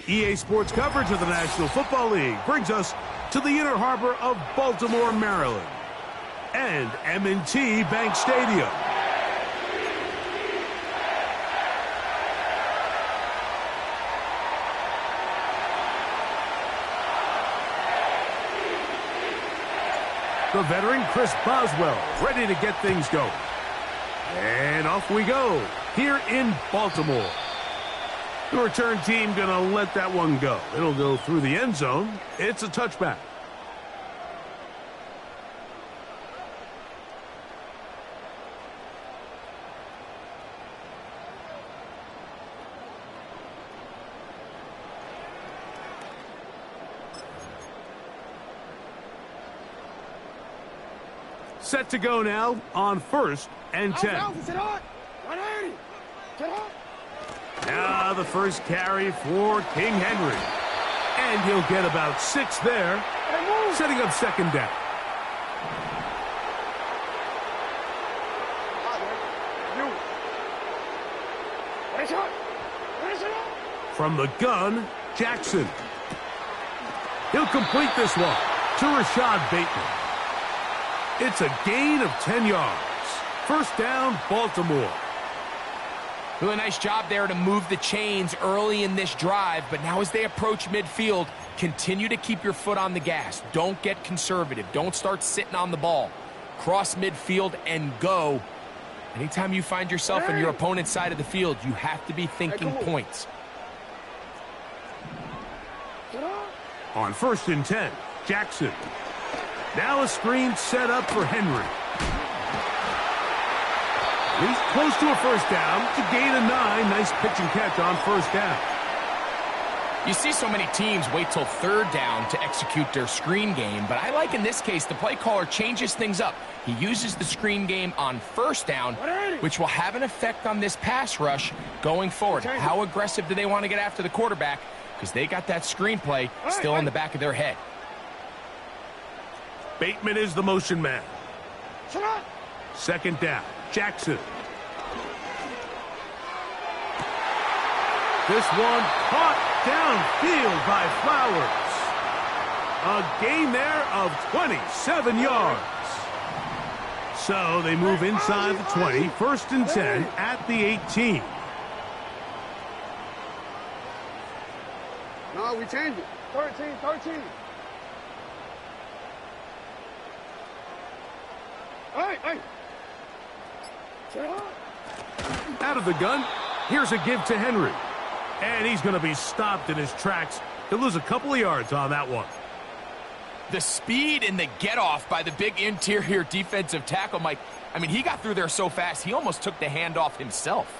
EA Sports coverage of the National Football League brings us to the inner harbor of Baltimore, Maryland, and M&T Bank Stadium. The veteran Chris Boswell ready to get things going. And off we go here in Baltimore. The return team going to let that one go. It'll go through the end zone. It's a touchback. Set to go now on 1st and 10. Now the first carry for King Henry. And he'll get about 6 there, setting up 2nd down. From the gun, Jackson. He'll complete this one to Rashad Bateman. It's a gain of 10 yards. 1st down, Baltimore. Really nice job there to move the chains early in this drive, but now as they approach midfield, continue to keep your foot on the gas. Don't get conservative. Don't start sitting on the ball. Cross midfield and go. Anytime you find yourself on your opponent's side of the field, you have to be thinking points. On 1st and 10, Jackson. Now a screen set up for Henry. He's close to a 1st down to gain a 9. Nice pitch and catch on 1st down. You see so many teams wait till 3rd down to execute their screen game, but I like in this case the play caller changes things up. He uses the screen game on 1st down, which will have an effect on this pass rush going forward. How aggressive do they want to get after the quarterback? Because they got that screen play still in the back of their head. Bateman is the motion man. 2nd down, Jackson. This one caught downfield by Flowers. A gain there of 27 yards. So they move inside the 20, 1st and 10 at the 18. No, we changed it. 13. Hey. Out of the gun, here's a give to Henry. And he's going to be stopped in his tracks. He'll lose a couple of yards on that one. The speed and the get-off by the big interior defensive tackle, Mike. I mean, he got through there so fast, he almost took the handoff himself.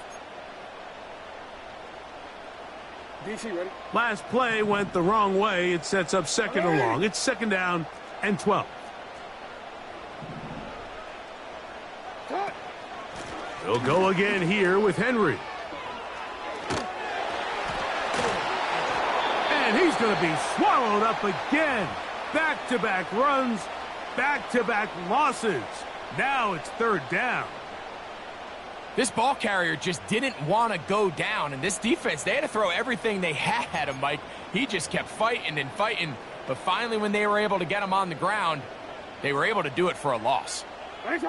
DC, ready? Last play went the wrong way. It sets up 2nd and long. It's 2nd down and 12. He'll go again here with Henry. And he's going to be swallowed up again. Back-to-back runs, back-to-back losses. Now it's 3rd down. This ball carrier just didn't want to go down, and this defense, they had to throw everything they had at him, Mike. He just kept fighting and fighting, but finally when they were able to get him on the ground, they were able to do it for a loss. Back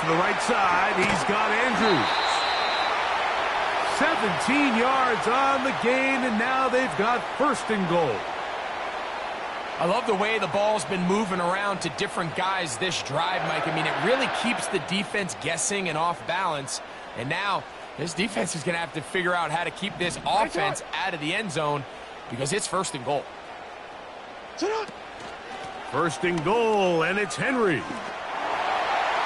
to the right side. He's got Andrews. 17 yards on the gain, and now they've got 1st and goal. I love the way the ball's been moving around to different guys this drive, Mike. I mean, it really keeps the defense guessing and off balance. And now this defense is going to have to figure out how to keep this offense out of the end zone because it's 1st and goal. 1st and goal, and it's Henry.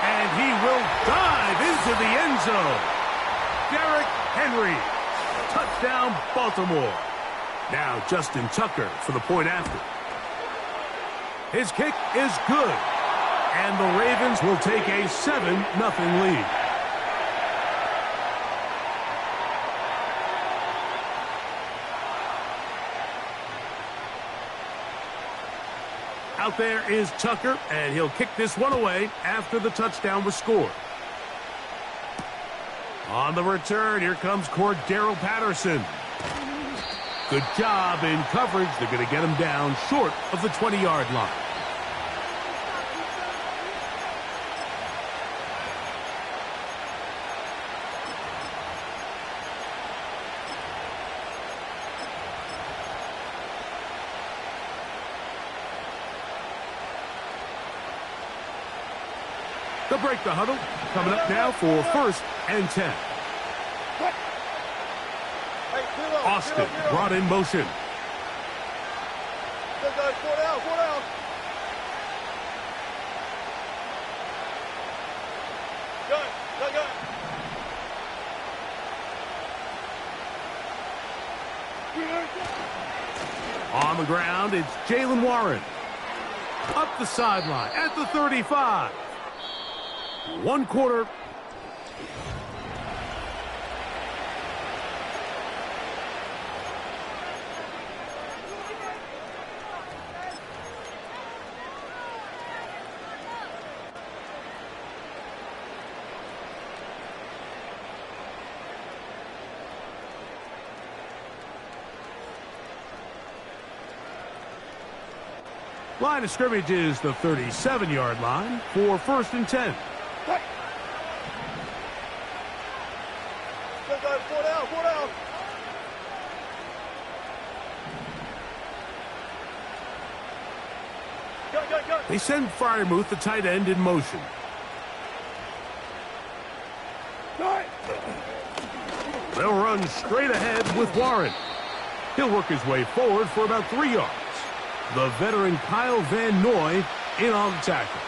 And he will dive into the end zone. Derrick Henry. Touchdown, Baltimore. Now Justin Tucker for the point after. His kick is good. And the Ravens will take a 7-0 lead. Out there is Tucker, and he'll kick this one away after the touchdown was scored. On the return, here comes Cordero Patterson. Good job in coverage. They're going to get him down short of the 20-yard line. They'll break the huddle. Coming up now for 1st and 10. Austin brought in motion. Good, guys. 4 down, 4 down. Good. On the ground, it's Jalen Warren. Up the sideline at the 35. 1 quarter. Line of scrimmage is the 37-yard line for 1st and 10. Good, guys. 4 down, 4 down. Good. They send Fryermuth, the tight end, in motion. They'll run straight ahead with Warren. He'll work his way forward for about 3 yards. The veteran Kyle Van Noy in on the tackle.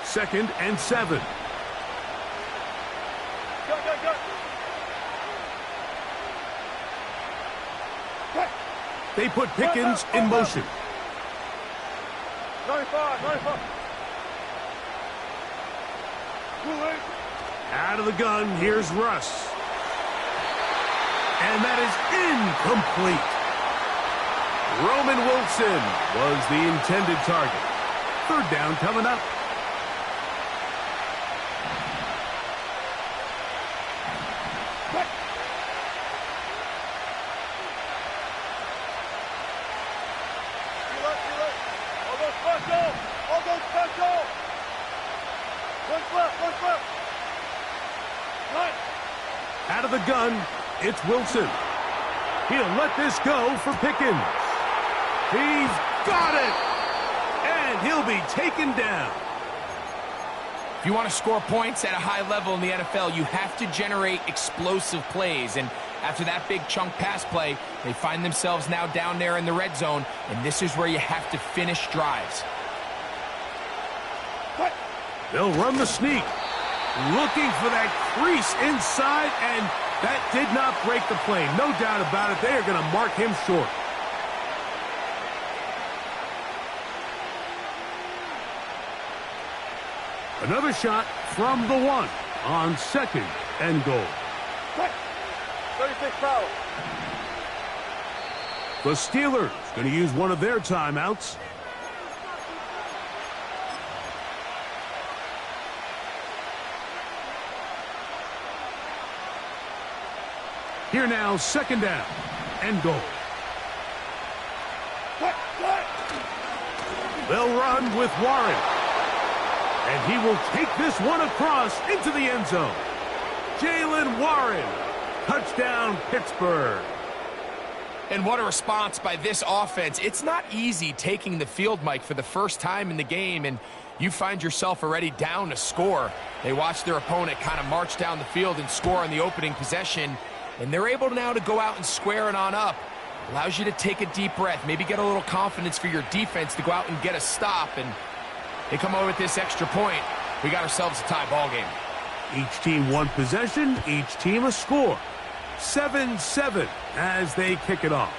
Second and 7. Go. They put Pickens in motion. 95. Out of the gun, here's Russ. And that is incomplete. Roman Wilson was the intended target. 3rd down coming up. Out of the gun, it's Wilson. He'll let this go for Pickens. He's got it! And he'll be taken down. If you want to score points at a high level in the NFL, you have to generate explosive plays. And after that big chunk pass play, they find themselves now down there in the red zone, and this is where you have to finish drives. They'll run the sneak. Looking for that crease inside, and that did not break the play. No doubt about it. They are going to mark him short. Another shot from the 1 on 2nd and goal. 36 foul. The Steelers going to use one of their timeouts. Here now, 2nd down and goal. They'll run with Warren. And he will take this one across into the end zone. Jalen Warren. Touchdown, Pittsburgh. And what a response by this offense. It's not easy taking the field, Mike, for the first time in the game, and you find yourself already down to score. They watch their opponent kind of march down the field and score on the opening possession, and they're able now to go out and square it on up. Allows you to take a deep breath, maybe get a little confidence for your defense to go out and get a stop, and they come over with this extra point. We got ourselves a tie ball game. Each team one possession, each team a score. 7-7 as they kick it off.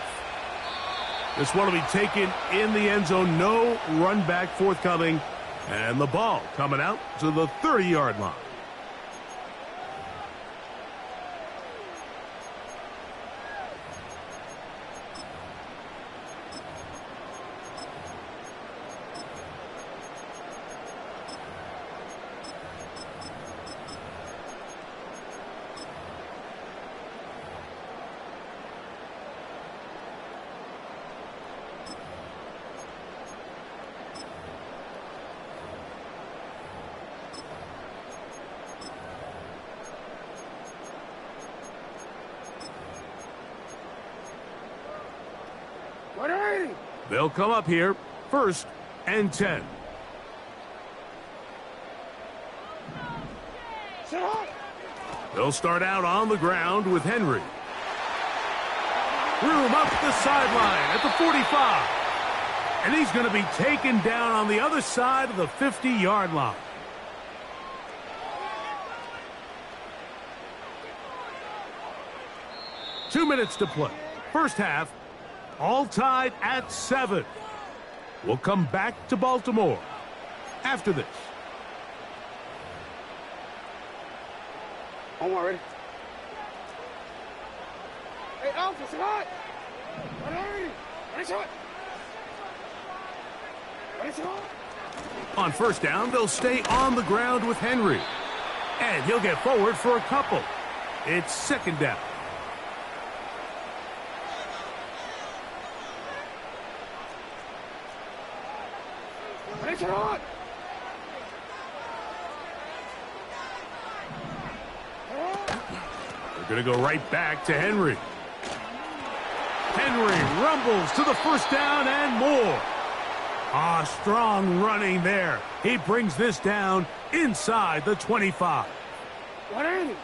This one will be taken in the end zone. No run back forthcoming. And the ball coming out to the 30-yard line. They'll come up here, 1st and 10. They'll start out on the ground with Henry. Room up the sideline at the 45. And he's going to be taken down on the other side of the 50-yard line. Two minutes to play. First half, all tied at 7. We'll come back to Baltimore after this. Omar, ready? Hey, Alpha, say hi! On first down, they'll stay on the ground with Henry. And he'll get forward for a couple. It's 2nd down. They're going to go right back to Henry. Henry rumbles to the first down and more. Strong running there. He brings this down inside the 25. What are you?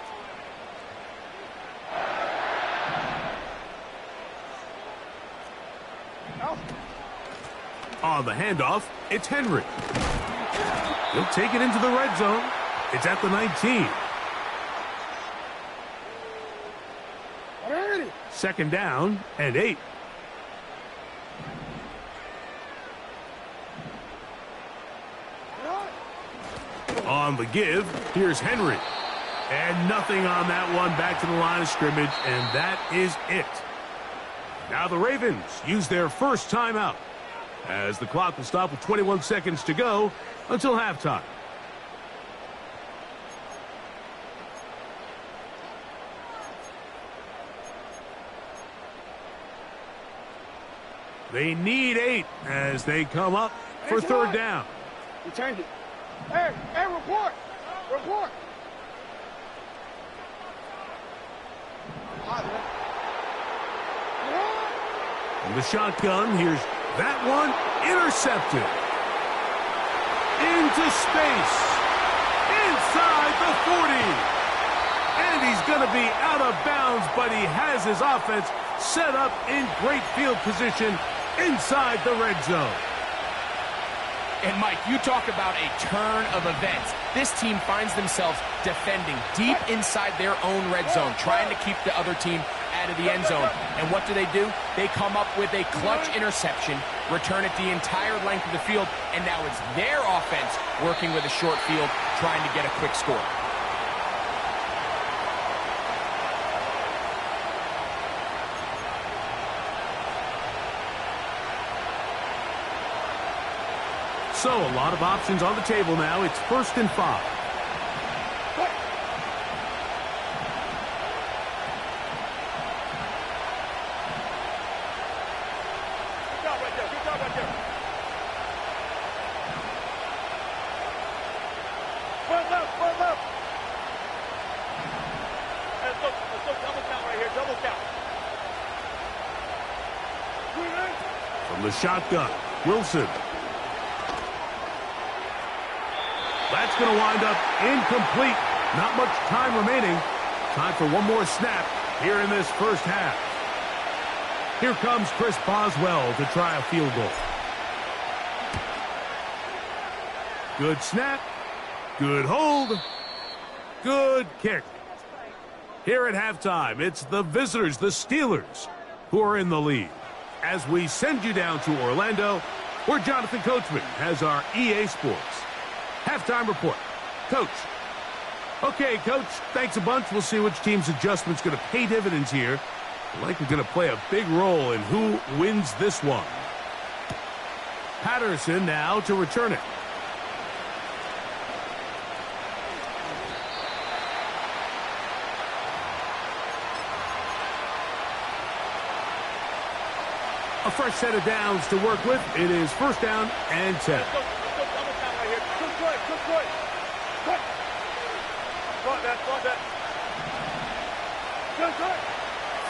On the handoff, it's Henry. He'll take it into the red zone. It's at the 19. 2nd down and 8. On the give, here's Henry. And nothing on that one, back to the line of scrimmage, and that is it. Now the Ravens use their first timeout, as the clock will stop with 21 seconds to go until halftime. They need 8 as they come up for 3rd down. You turned it. Hey, report! Report! From the shotgun, here's that one intercepted. Into space. Inside the 40. And he's going to be out of bounds, but he has his offense set up in great field position inside the red zone. And Mike, you talk about a turn of events. This team finds themselves defending deep inside their own red zone, trying to keep the other team out of the end zone. And what do? They come up with a clutch interception, return it the entire length of the field, and now it's their offense working with a short field, trying to get a quick score. So a lot of options on the table now. It's 1st and 5. From the shotgun, Wilson. That's going to wind up incomplete. Not much time remaining. Time for one more snap here in this first half. Here comes Chris Boswell to try a field goal. Good snap. Good hold. Good kick. Here at halftime, it's the visitors, the Steelers, who are in the lead. As we send you down to Orlando, where Jonathan Coachman has our EA Sports halftime report. Coach. Okay, Coach, thanks a bunch. We'll see which team's adjustment's going to pay dividends here. Likely going to play a big role in who wins this one. Patterson now to return it. A fresh set of downs to work with. It is 1st down and 10.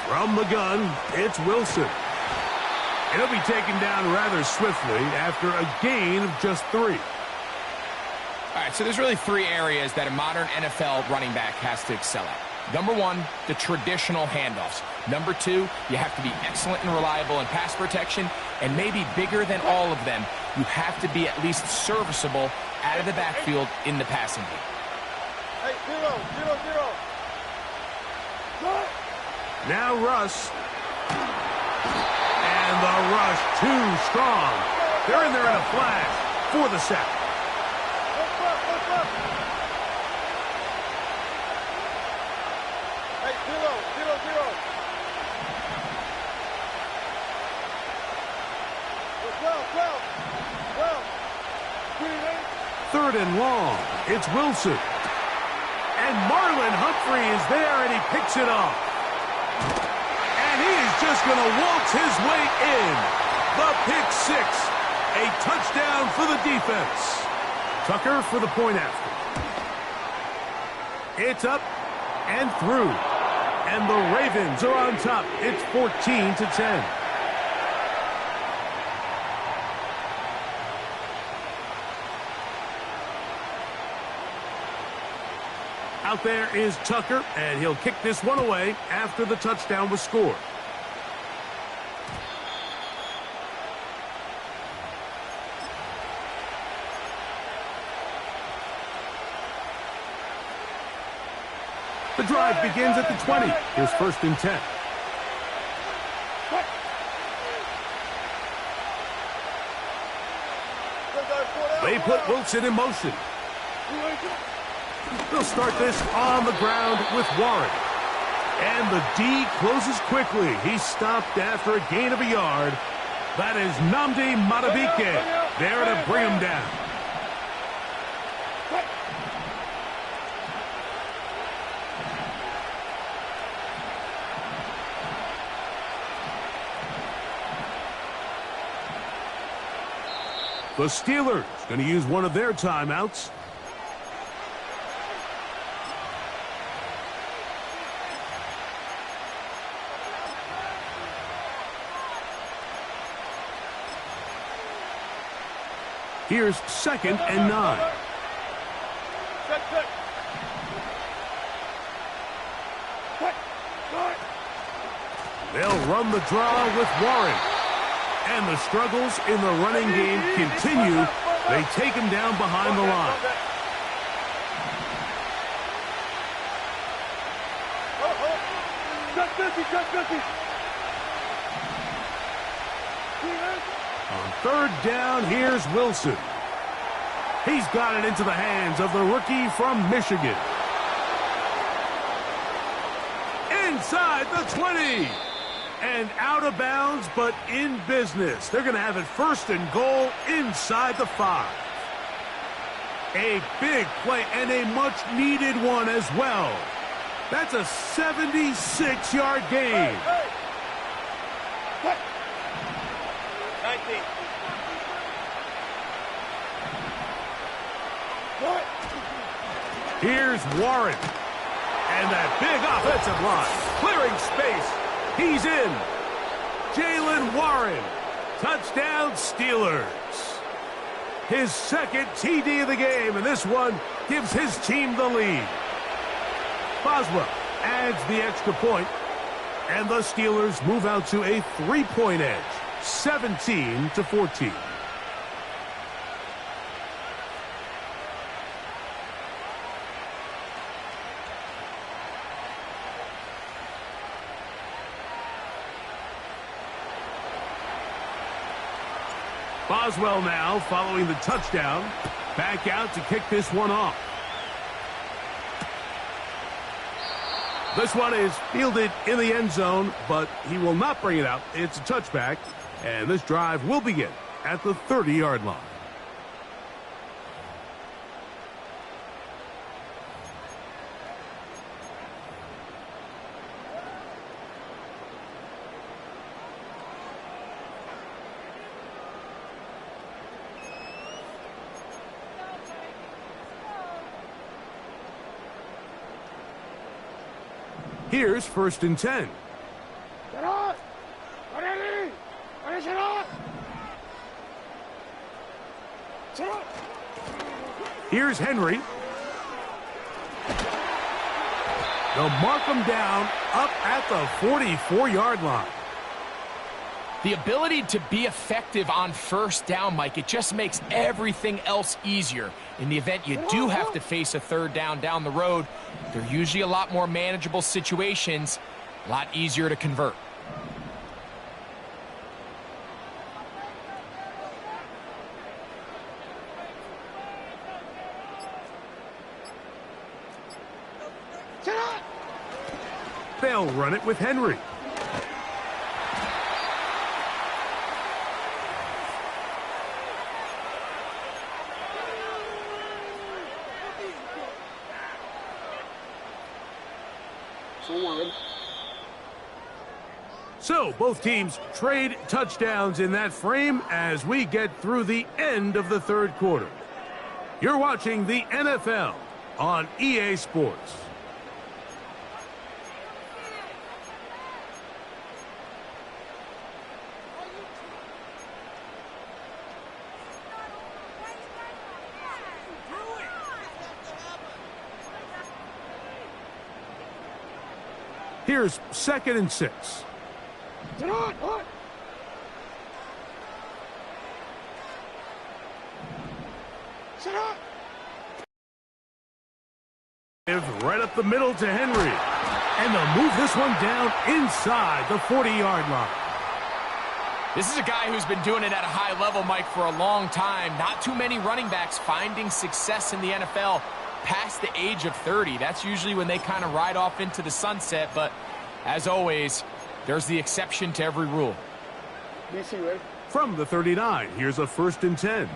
From the gun, it's Wilson. And he'll be taken down rather swiftly after a gain of just 3. All right, so there's really 3 areas that a modern NFL running back has to excel at. Number 1, the traditional handoffs. Number 2, you have to be excellent and reliable in pass protection. And maybe bigger than all of them, you have to be at least serviceable out of the backfield in the passing game. Hey, 0-0-0. Now Russ. And the rush too strong. They're in there in a flash for the sack. Hey, 0-0-0. 12. 3rd and long. It's Wilson. And Marlon Humphrey is there, and he picks it off. And he is just going to waltz his way in. The pick 6. A touchdown for the defense. Tucker for the point after. It's up and through. And the Ravens are on top. It's 14-10. Out there is Tucker, and he'll kick this one away after the touchdown was scored. The drive begins at the 20. Here's 1st and 10. They put Wilson in motion. They'll start this on the ground with Warren. And the D closes quickly. He's stopped after a gain of a yard. That is Nnamdi Madubuike there to bring him down. The Steelers going to use one of their timeouts. Here's 2nd and 9. They'll run the draw with Warren. And the struggles in the running game continue. They take him down behind the line. On 3rd down, here's Wilson. He's got it into the hands of the rookie from Michigan. Inside the 20. And out of bounds, but in business. They're going to have it 1st and goal inside the 5. A big play and a much-needed one as well. That's a 76-yard gain. 19. Here's Warren. And that big offensive line. Clearing space. He's in. Jaylen Warren. Touchdown Steelers. His 2nd TD of the game, and this one gives his team the lead. Boswell adds the extra point, and the Steelers move out to a 3-point edge, 17-14. Boswell now following the touchdown. Back out to kick this one off. This one is fielded in the end zone, but he will not bring it out. It's a touchback, and this drive will begin at the 30-yard line. Here's 1st and 10. Get on! Ready! Finish it off! Here's Henry. They'll mark him down up at the 44-yard line. The ability to be effective on first down, Mike, it just makes everything else easier. In the event you do have to face a third down the road, they're usually a lot more manageable situations, a lot easier to convert. They'll run it with Henry. So both teams trade touchdowns in that frame as we get through the end of the third quarter. You're watching the NFL on EA Sports. Here's 2nd and 6. Right up the middle to Henry. And they'll move this one down inside the 40-yard line. This is a guy who's been doing it at a high level, Mike, for a long time. Not too many running backs finding success in the NFL past the age of 30. That's usually when they kind of ride off into the sunset, but as always, there's the exception to every rule. From the 39, here's a 1st and 10.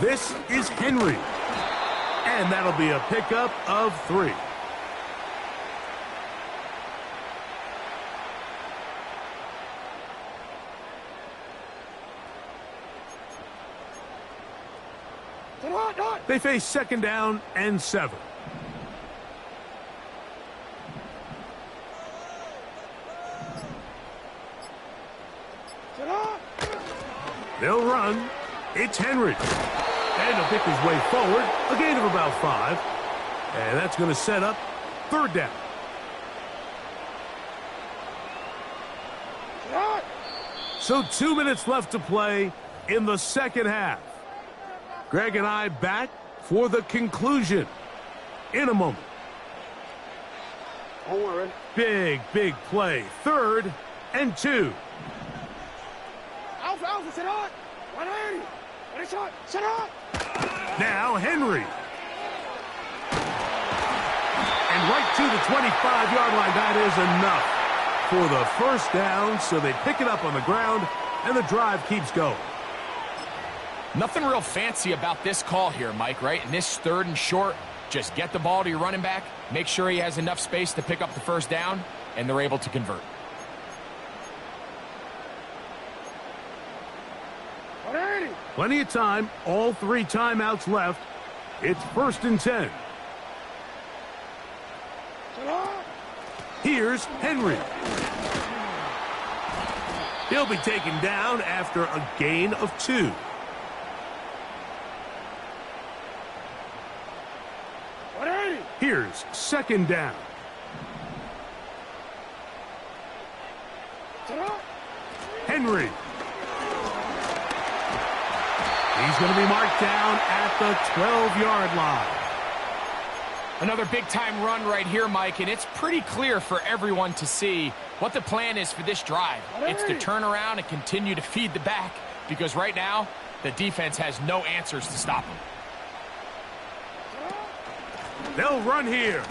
This is Henry. And that'll be a pickup of 3. They face 2nd down and 7. They'll run. It's Henry. And he'll pick his way forward. A gain of about 5. And that's going to set up 3rd down. So 2 minutes left to play in the second half. Greg and I back for the conclusion in a moment. Big play. 3rd and 2. Now Henry. And right to the 25-yard line. That is enough for the 1st down. So they pick it up on the ground, and the drive keeps going. Nothing real fancy about this call here, Mike, right? In this 3rd and short, just get the ball to your running back, make sure he has enough space to pick up the 1st down, and they're able to convert. Plenty of time, all 3 timeouts left. It's 1st and 10. Here's Henry. He'll be taken down after a gain of 2. Here's 2nd down. Henry. He's going to be marked down at the 12-yard line. Another big-time run right here, Mike, and it's pretty clear for everyone to see what the plan is for this drive. It's to turn around and continue to feed the back, because right now, the defense has no answers to stop them. They'll run here.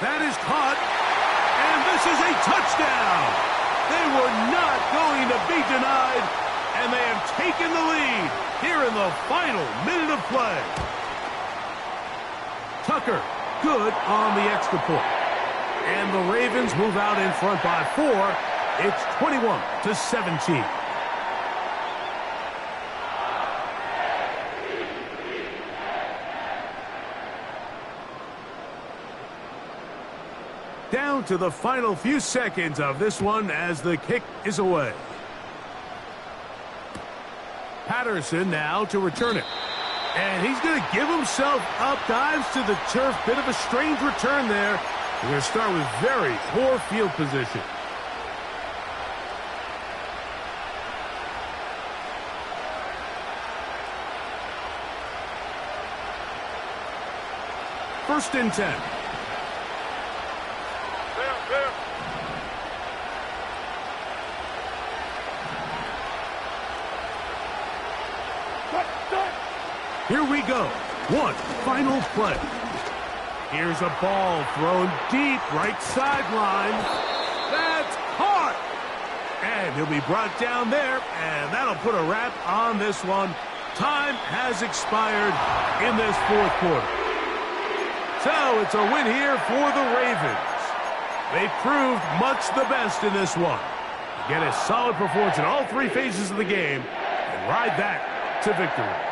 That is caught. touchdown! They were not going to be denied, and they have taken the lead here in the final minute of play. Tucker, good on the extra point. And the Ravens move out in front by 4. It's 21-17. Down to the final few seconds of this one as the kick is away. Patterson now to return it. And he's going to give himself up, dives to the turf. Bit of a strange return there. We're going to start with very poor field position. First and 10. Here we go. One final play. Here's a ball thrown deep right sideline. That's caught. And he'll be brought down there, and that'll put a wrap on this one. Time has expired in this fourth quarter. So it's a win here for the Ravens. They proved much the best in this one. Get a solid performance in all three phases of the game and ride that to victory.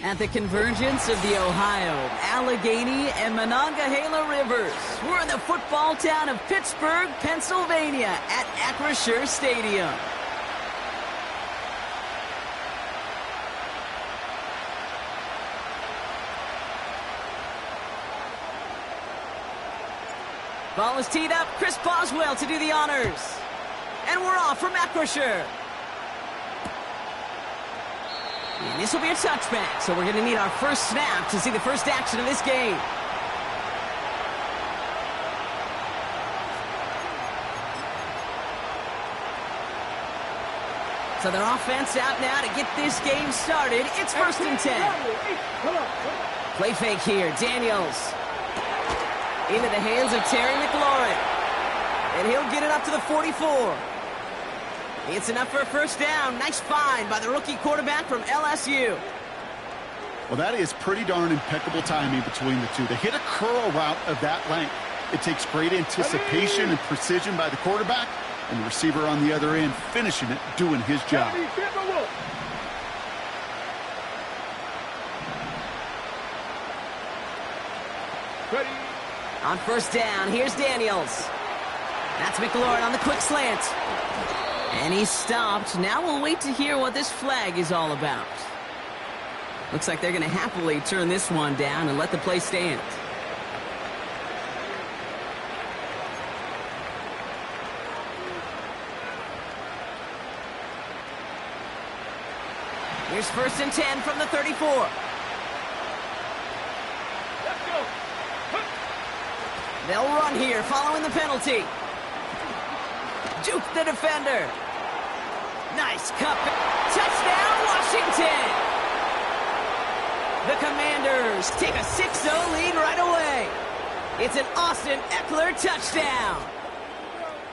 At the convergence of the Ohio, Allegheny, and Monongahela Rivers, we're in the football town of Pittsburgh, Pennsylvania, at Acrisure Stadium. Ball is teed up. Chris Boswell to do the honors. And we're off from Acrisure. And this will be a touchback, so we're going to need our first snap to see the first action of this game. So their offense out now to get this game started. It's first and 10. Play fake here. Daniels. Into the hands of Terry McLaurin. And he'll get it up to the 44. It's enough for a first down. Nice find by the rookie quarterback from LSU. Well, that is pretty darn impeccable timing between the two. They hit a curl route of that length. It takes great anticipation and precision by the quarterback, and the receiver on the other end finishing it, doing his job. Ready. On first down, here's Daniels. That's McLaurin on the quick slant. And he's stopped. Now we'll wait to hear what this flag is all about. Looks like they're going to happily turn this one down and let the play stand. Here's first and 10 from the 34. Let's go. They'll run here following the penalty. Juke the defender. Nice cup. Touchdown, Washington. The Commanders take a 6-0 lead right away. It's an Austin Eckler touchdown.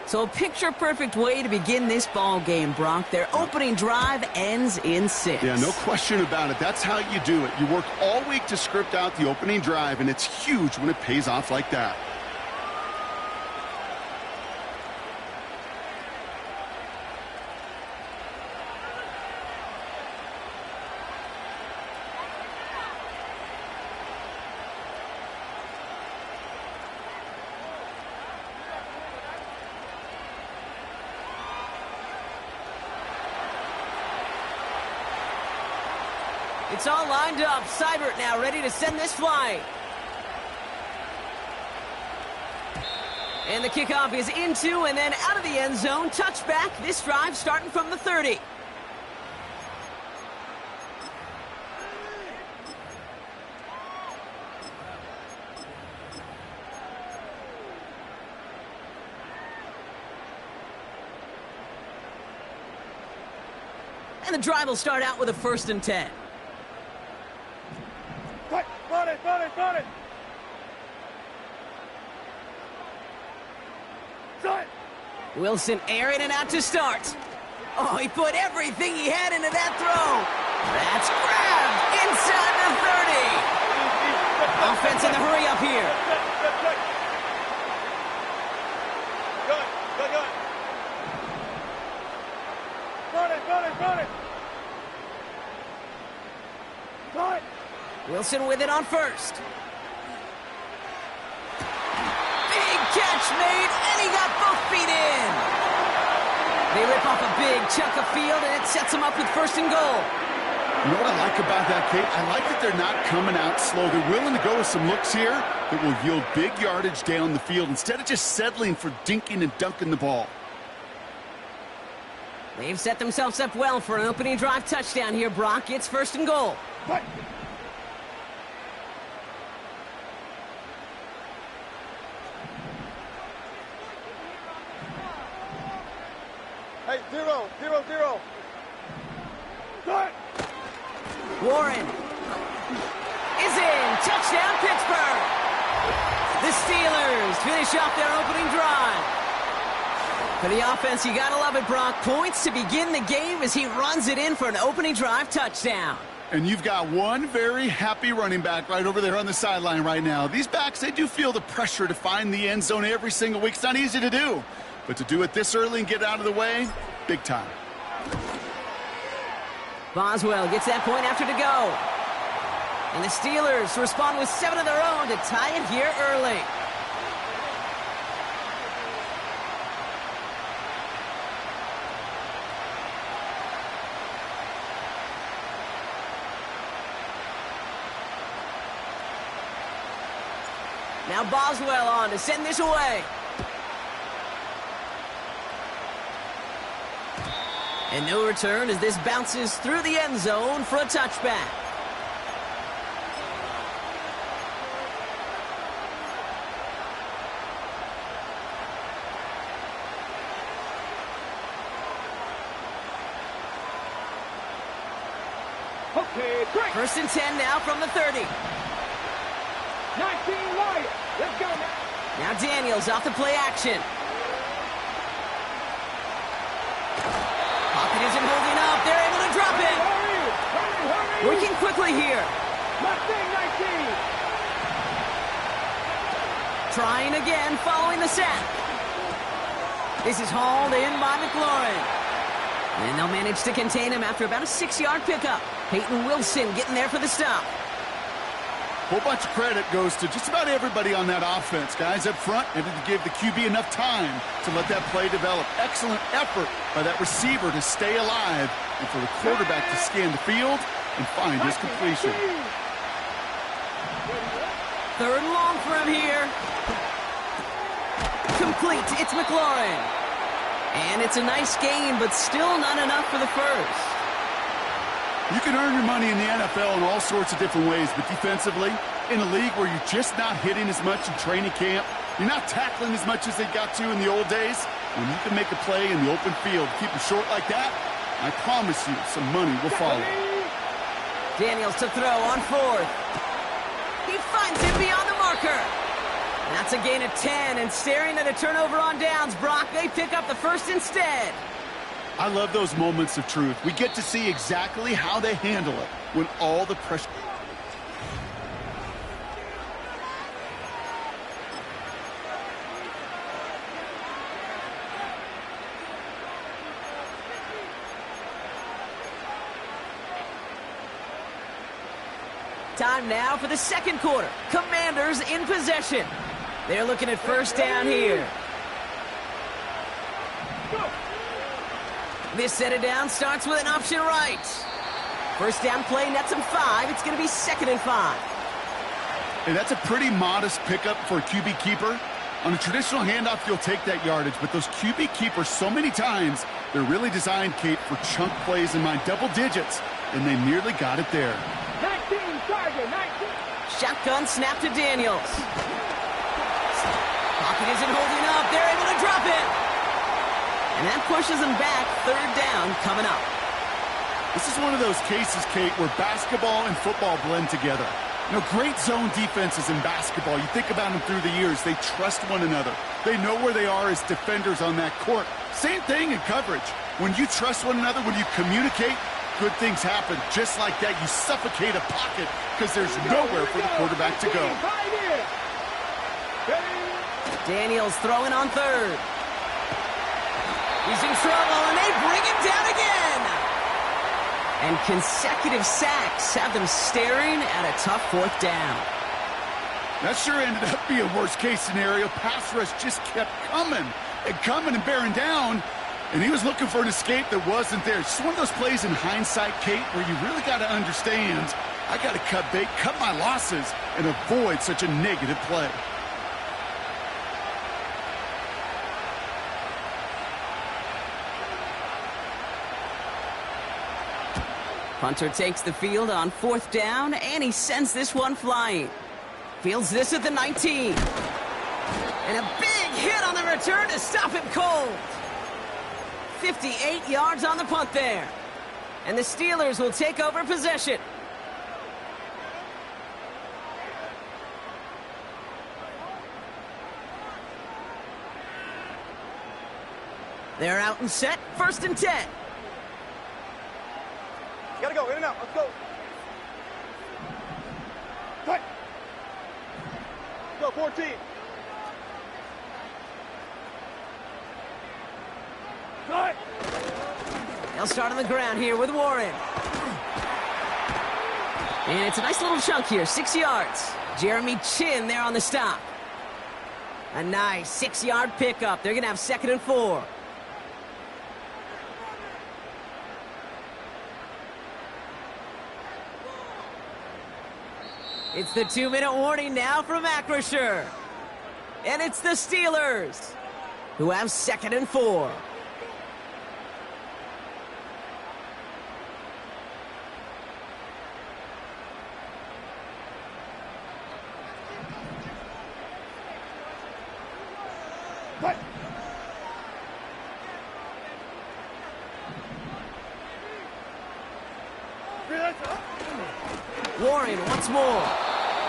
So a picture-perfect way to begin this ball game, Brock. Their opening drive ends in 6. Yeah, no question about it. That's how you do it. You work all week to script out the opening drive, and it's huge when it pays off like that. It's all lined up. Seibert now ready to send this flying. And the kickoff is into and then out of the end zone. Touchback. This drive starting from the 30. And the drive will start out with a first and 10. Run it, run it, run it. Set. Wilson airing it out to start. Oh, he put everything he had into that throw. That's grabbed inside the 30. Offense in the hurry up here. Good, good, good. Run it, run it, run it. Run it. Wilson with it on first. Big catch made, and he got both feet in. They rip off a big chunk of field, and it sets them up with first and goal. You know what I like about that, Kate? I like that they're not coming out slow. They're willing to go with some looks here that will yield big yardage down the field instead of just settling for dinking and dunking the ball. They've set themselves up well for an opening drive touchdown here, Brock. It's first and goal. Fight. Hey, 0, 0, 0. Good. Warren is in. Touchdown, Pittsburgh. The Steelers finish off their opening drive. For the offense, you gotta love it, Brock. Points to begin the game as he runs it in for an opening drive touchdown. And you've got one very happy running back right over there on the sideline right now. These backs, they do feel the pressure to find the end zone every single week. It's not easy to do. But to do it this early and get out of the way, big time. Boswell gets that point after to go. And the Steelers respond with 7 of their own to tie it here early. Now Boswell on to send this away. And no return as this bounces through the end zone for a touchback. Okay, break. First and 10 now from the 30. 19 Lions. Let's go now. Now Daniels off the play action. Pocket isn't holding up. They're able to drop it. Hurry, hurry, hurry. Working quickly here. Mustang 19. Trying again following the sack. This is hauled in by McLaurin. And they'll manage to contain him after about a 6-yard pickup. Peyton Wilson getting there for the stop. Whole bunch of credit goes to just about everybody on that offense. Guys up front needed to give the QB enough time to let that play develop. Excellent effort by that receiver to stay alive and for the quarterback to scan the field and find his completion. Third and long for him here. Complete. It's McLaurin. And it's a nice game, but still not enough for the first. You can earn your money in the NFL in all sorts of different ways, but defensively, in a league where you're just not hitting as much in training camp, you're not tackling as much as they got to in the old days, when you can make a play in the open field, keep it short like that, I promise you some money will follow. Daniels to throw on fourth. He finds him beyond the marker. That's a gain of 10, and staring at a turnover on downs, Brock, they pick up the first instead. I love those moments of truth. We get to see exactly how they handle it when all the pressure... Time now for the second quarter. Commanders in possession. They're looking at first down here. This set it down starts with an option right. First down play nets him 5. It's going to be 2nd and 5. Hey, that's a pretty modest pickup for a QB keeper. On a traditional handoff, you'll take that yardage, but those QB keepers, so many times, they're really designed, Kate, for chunk plays in mind, double digits, and they nearly got it there. 19, target, 19. Shotgun snap to Daniels. Pocket isn't holding up. They're able to drop it. And that pushes them back. Third down coming up. This is one of those cases, Kate, where basketball and football blend together. You know, great zone defenses in basketball. You think about them through the years. They trust one another. They know where they are as defenders on that court. Same thing in coverage. When you trust one another, when you communicate, good things happen. Just like that, you suffocate a pocket because there's nowhere for the quarterback to go. Daniels throwing on third. He's in trouble, and they bring him down again. And consecutive sacks have them staring at a tough fourth down. That sure ended up being a worst-case scenario. Pass rush just kept coming and bearing down. And he was looking for an escape that wasn't there. It's just one of those plays in hindsight, Kate, where you really got to understand, I got to cut bait, cut my losses, and avoid such a negative play. Punter takes the field on fourth down, and he sends this one flying. Fields this at the 19. And a big hit on the return to stop him cold. 58 yards on the punt there. And the Steelers will take over possession. They're out and set. 1st and 10. Gotta go, in and out, let's go. Cut. Go, 14. Cut. They'll start on the ground here with Warren. And it's a nice little chunk here, 6 yards. Jeremy Chin there on the stop. A nice 6-yard pickup. They're going to have 2nd and 4. It's the 2-minute warning now from Acrisure. And it's the Steelers who have 2nd and 4. Cut. Warren once more.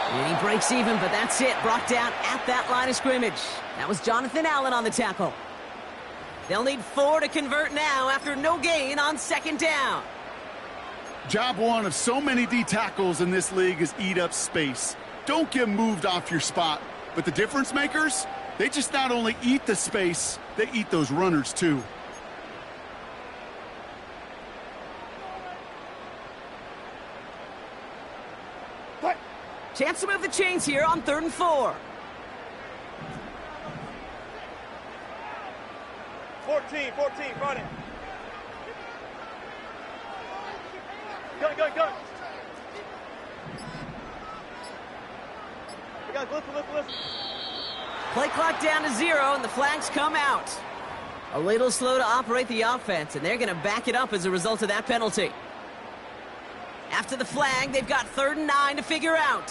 And he breaks even, but that's it. Brought down at that line of scrimmage. That was Jonathan Allen on the tackle. They'll need 4 to convert now after no gain on 2nd down. Job one of so many D tackles in this league is eat up space. Don't get moved off your spot. But the difference makers, they just not only eat the space, they eat those runners too. Cut. Chance to move the chains here on 3rd and 4. 14, front end. Go. You guys, listen. Play clock down to 0, and the flags come out. A little slow to operate the offense, and they're going to back it up as a result of that penalty. After the flag, they've got 3rd and 9 to figure out.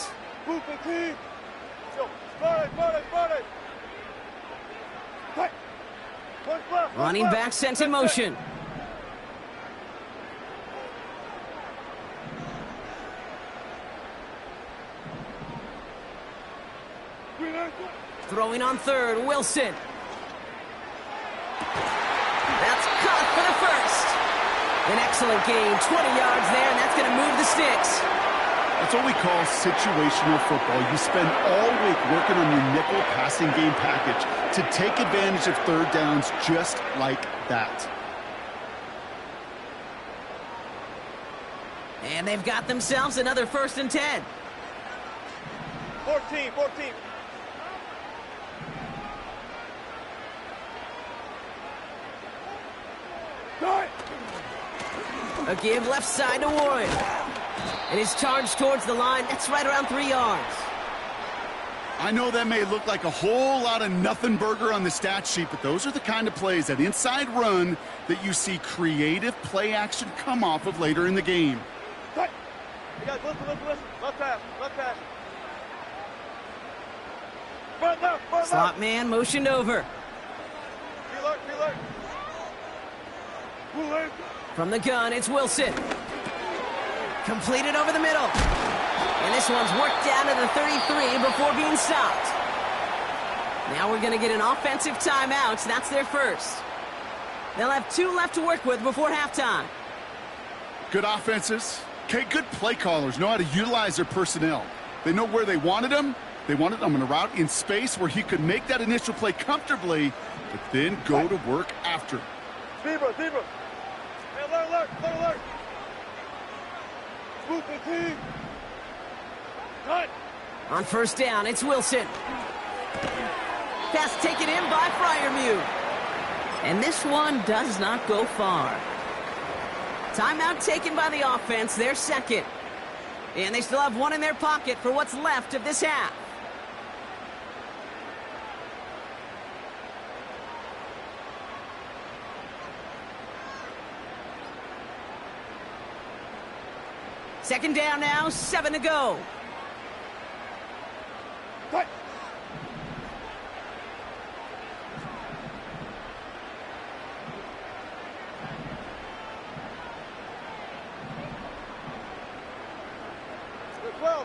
Running back sent in motion. Throwing on 3rd, Wilson. That's caught for the first. An excellent gain, 20 yards there, and that's going to move the sticks. That's what we call situational football. You spend all week working on your nickel passing game package to take advantage of 3rd downs just like that. And they've got themselves another 1st and 10. 14. A give left side to Warren. And his charge towards the line, that's right around 3 yards. I know that may look like a whole lot of nothing burger on the stat sheet, but those are the kind of plays, that inside run, that you see creative play action come off of later in the game. You guys, listen. Left pass. Front left. Slot man motioned over. Be alert. From the gun, it's Wilson. Completed over the middle. And this one's worked down to the 33 before being stopped. Now we're going to get an offensive timeout. That's their first. They'll have 2 left to work with before halftime. Good offenses. Okay, good play callers know how to utilize their personnel. They know where they wanted them. They wanted them in a route in space where he could make that initial play comfortably, but then go to work after. Zebra. Hey, alert. Move the team. Cut. On 1st down, it's Wilson. Pass taken in by Freiermuth. And this one does not go far. Timeout taken by the offense, their second. And they still have 1 in their pocket for what's left of this half. Second down now, 7 to go. Cut.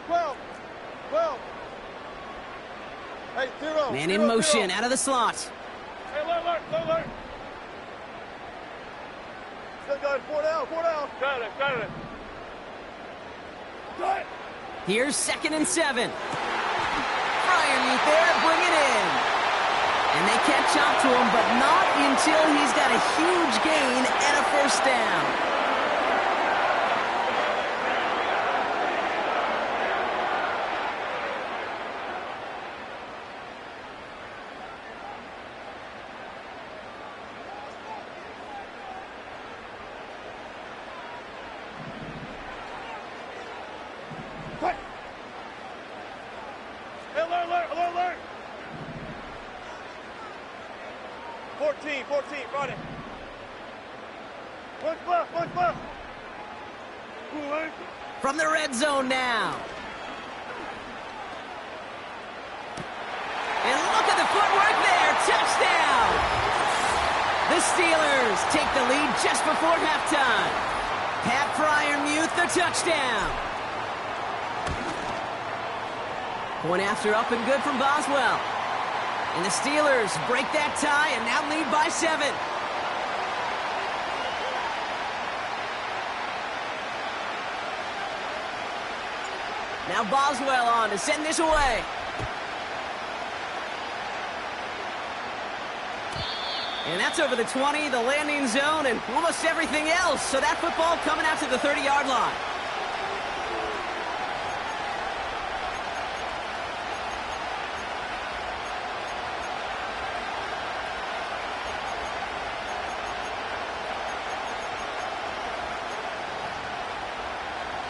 Well. Hey, 0. Man in motion, out of the slot. Hey, alert. Still going, 4 down. Got it. Cut. Here's 2nd and 7. Freiermuth there to bring it in. And they catch up to him, but not until he's got a huge gain and a 1st down. Cut. Hey, alert. 14, run it. One left. From the red zone now. And look at the footwork there. Touchdown. The Steelers take the lead just before halftime. Pat Freiermuth, the touchdown. Point after up and good from Boswell. And the Steelers break that tie and now lead by 7. Now Boswell on to send this away. And that's over the 20, the landing zone, and almost everything else. So that football coming out to the 30-yard line.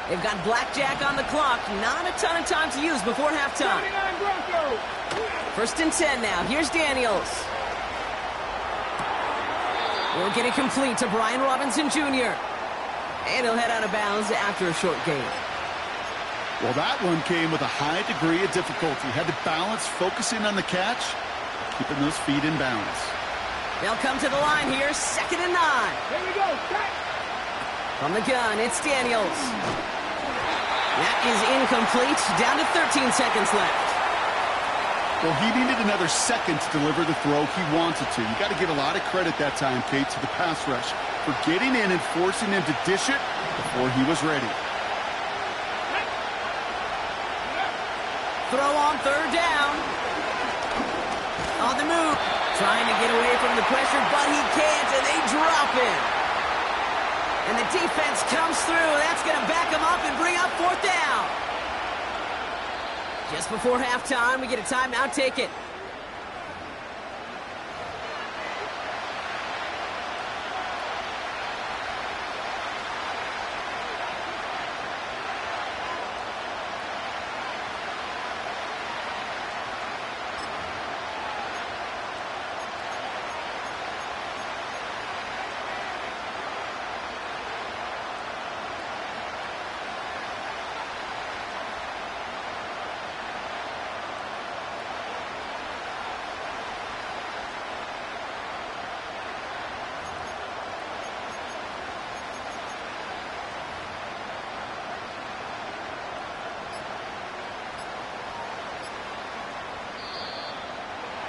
They've got blackjack on the clock. Not a ton of time to use before halftime. 99 Broncos. First and 10 now. Here's Daniels. We'll get it complete to Brian Robinson Jr. And he'll head out of bounds after a short gain. Well, that one came with a high degree of difficulty. Had to balance focusing on the catch, keeping those feet in bounds. They'll come to the line here, 2nd and 9. Here we go. Back. From the gun, it's Daniels. That is incomplete. Down to 13 seconds left. Well, he needed another second to deliver the throw he wanted to. You got to give a lot of credit that time, Kate, to the pass rush for getting in and forcing him to dish it before he was ready. Throw on 3rd down. On the move. Trying to get away from the pressure, but he can't, and they drop him. And the defense comes through. That's going to back him up and bring up 4th down. Just before halftime, we get a timeout. Take it.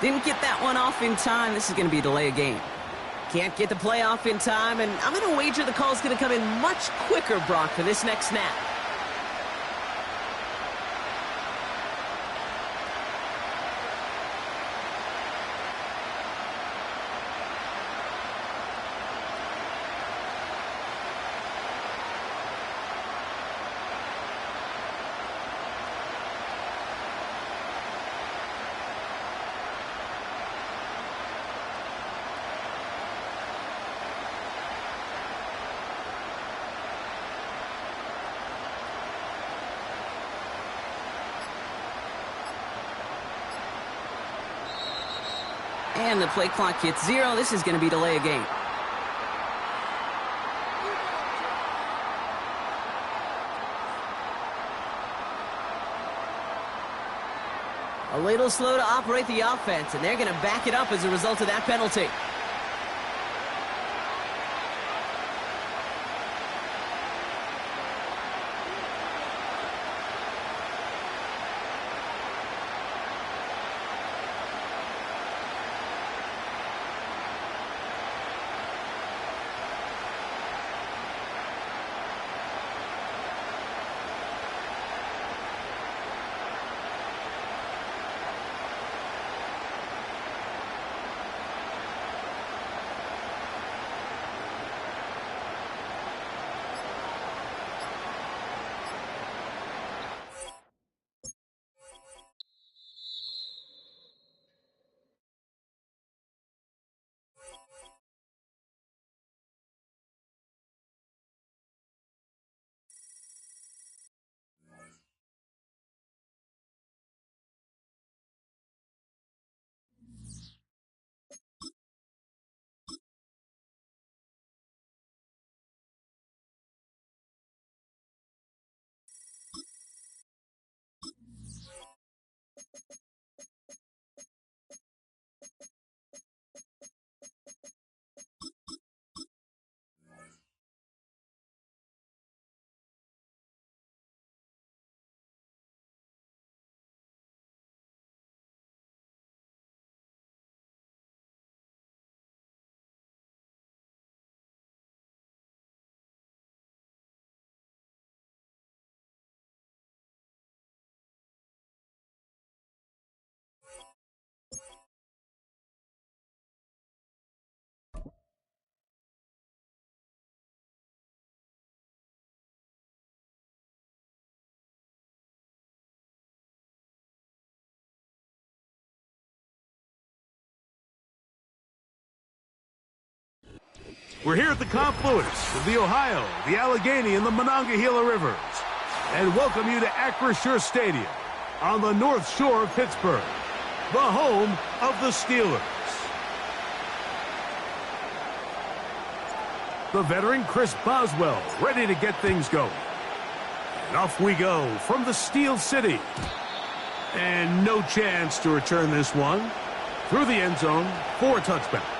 Didn't get that one off in time. This is going to be a delay of game. Can't get the play off in time, and I'm going to wager the call's going to come in much quicker, Brock, for this next snap. And the play clock hits 0. This is going to be delay of game. A little slow to operate the offense, and they're going to back it up as a result of that penalty. We're here at the confluence of the Ohio, the Allegheny, and the Monongahela Rivers. and welcome you to Acrisure Stadium on the North Shore of Pittsburgh, the home of the Steelers. The veteran Chris Boswell ready to get things going. And off we go from the Steel City. And no chance to return this one through the end zone for a touchback.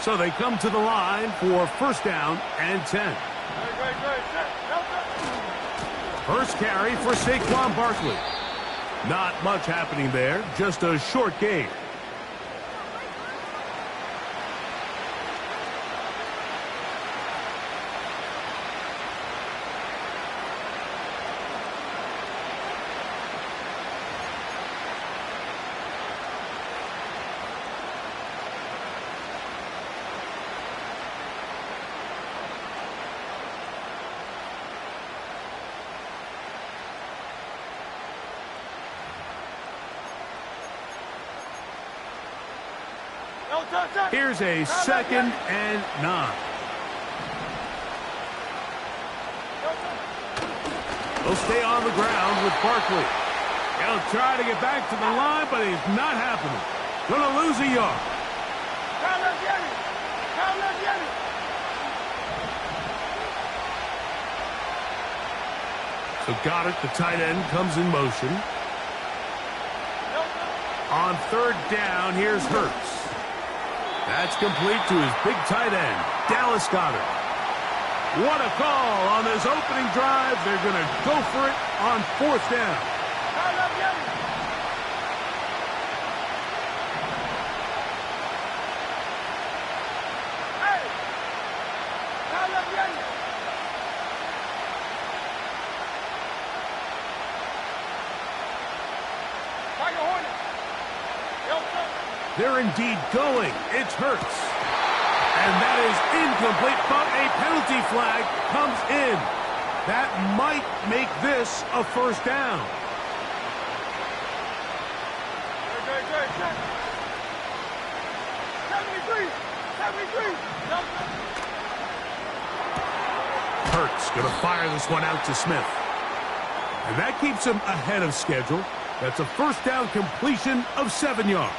So they come to the line for first down and 10. First carry for Saquon Barkley. Not much happening there, just a short gain. Here's a 2nd and 9. He'll stay on the ground with Barkley. He'll try to get back to the line, but it's not happening. Gonna lose a yard. So Goddard, the tight end, comes in motion. On 3rd down, here's Hurts. That's complete to his big tight end, Dallas Goedert. What a call on this opening drive. They're going to go for it on 4th down. They're indeed going. It's Hurts. And that is incomplete, but a penalty flag comes in. That might make this a first down. Hurts going to fire this one out to Smith. And that keeps him ahead of schedule. That's a first down completion of 7 yards.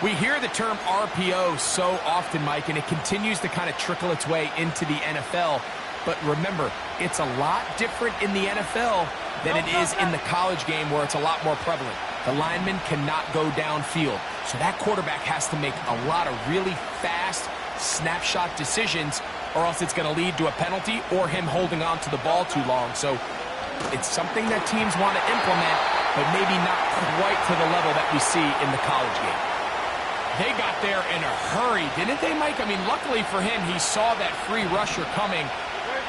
We hear the term RPO so often, Mike, and it continues to kind of trickle its way into the NFL. But remember, it's a lot different in the NFL than it is in the college game where it's a lot more prevalent. The lineman cannot go downfield. So that quarterback has to make a lot of really fast snapshot decisions, or else it's going to lead to a penalty or him holding on to the ball too long. So it's something that teams want to implement, but maybe not quite to the level that we see in the college game. They got there in a hurry, didn't they, Mike? I mean, luckily for him, he saw that free rusher coming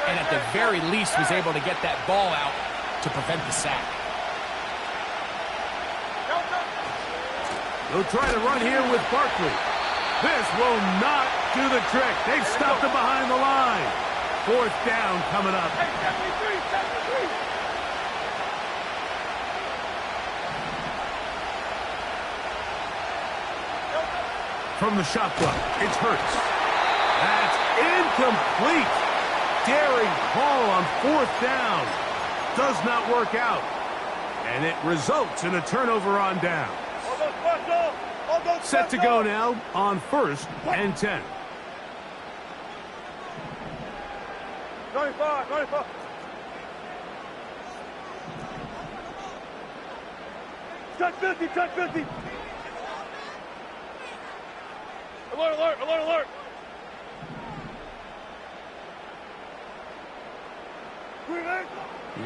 and at the very least was able to get that ball out to prevent the sack. They'll try to run here with Barkley. This will not do the trick. They've stopped him behind the line. 4th down coming up. From the shotgun, it's Hurts. That's incomplete. Daring call on 4th down. Does not work out. And it results in a turnover on down. Set to go now on 1st and 10. 95. Touch 50. Alert.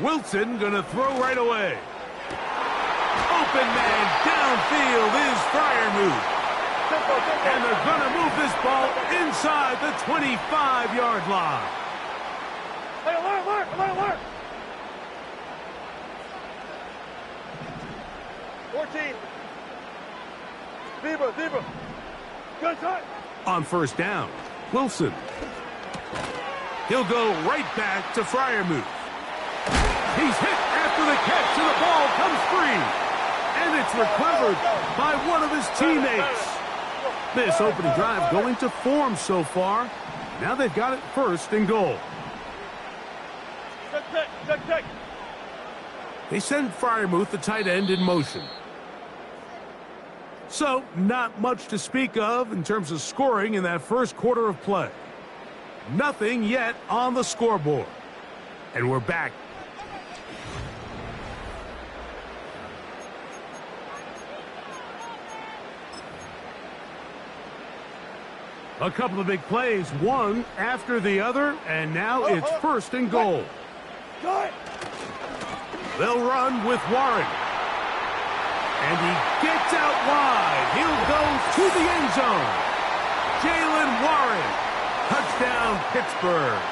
Wilson going to throw right away. Open man downfield is Freiermuth. And they're going to move this ball inside the 25-yard line. Hey, alert. 14. Deeper. Good touch. On first down, Wilson. He'll go right back to Freiermuth. He's hit after the catch, and the ball comes free. And it's recovered by one of his teammates. This opening drive going to form so far. Now they've got it first and goal. Check. They send Freiermuth, the tight end, in motion. So, not much to speak of in terms of scoring in that first quarter of play. Nothing yet on the scoreboard. And we're back. A couple of big plays, one after the other, and now it's first and goal. They'll run with Warren. And he gets out wide. He'll go to the end zone. Jalen Warren. Touchdown, Pittsburgh.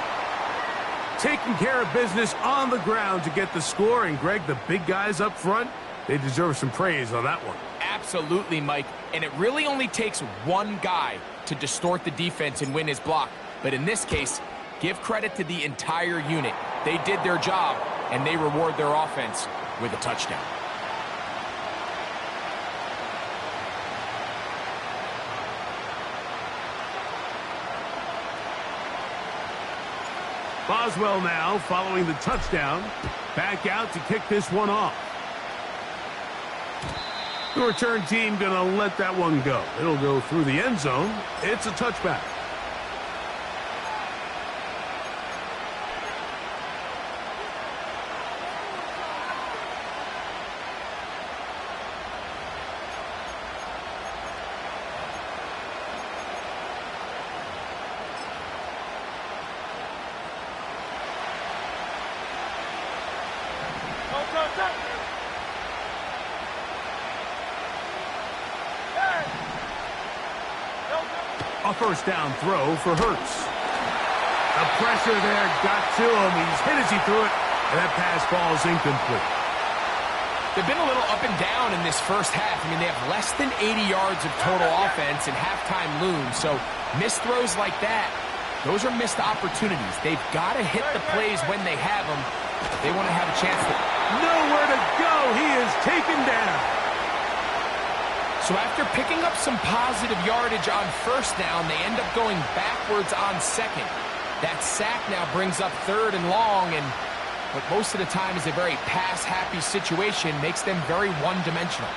Taking care of business on the ground to get the score. And, Greg, the big guys up front, they deserve some praise on that one. Absolutely, Mike. And it really only takes one guy to distort the defense and win his block. But in this case, give credit to the entire unit. They did their job, and they reward their offense with a touchdown. Boswell now following the touchdown. Back out to kick this one off. The return team going to let that one go. It'll go through the end zone. It's a touchback. A first down throw for Hurts. The pressure there got to him. He's hit as he threw it, and that pass falls incomplete. They've been a little up and down in this first half. I mean, they have less than 80 yards of total offense and halftime looms. So missed throws like that, those are missed opportunities. They've got to hit the plays when they have them. If they want to have a chance to... Nowhere to go. He is taken down. So after picking up some positive yardage on first down, they end up going backwards on second. That sack now brings up third and long, and what most of the time is a very pass-happy situation makes them very one-dimensional.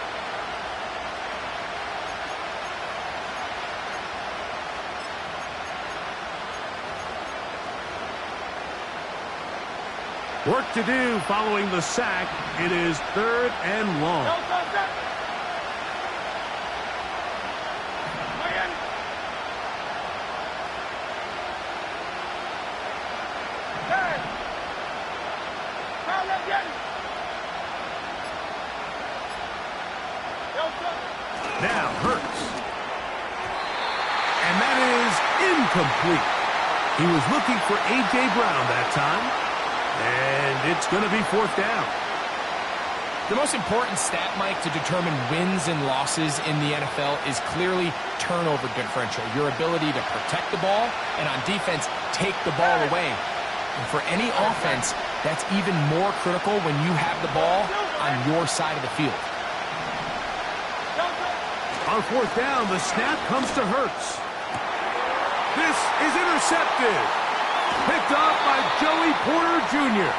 Work to do following the sack. It is third and long. Now Hurts. And that is incomplete. He was looking for A.J. Brown that time. And it's going to be fourth down. The most important stat, Mike, to determine wins and losses in the NFL is clearly turnover differential. Your ability to protect the ball and on defense, take the ball away. And for any offense, that's even more critical when you have the ball on your side of the field. On fourth down, the snap comes to Hurts. This is intercepted. Picked off by Joey Porter Jr.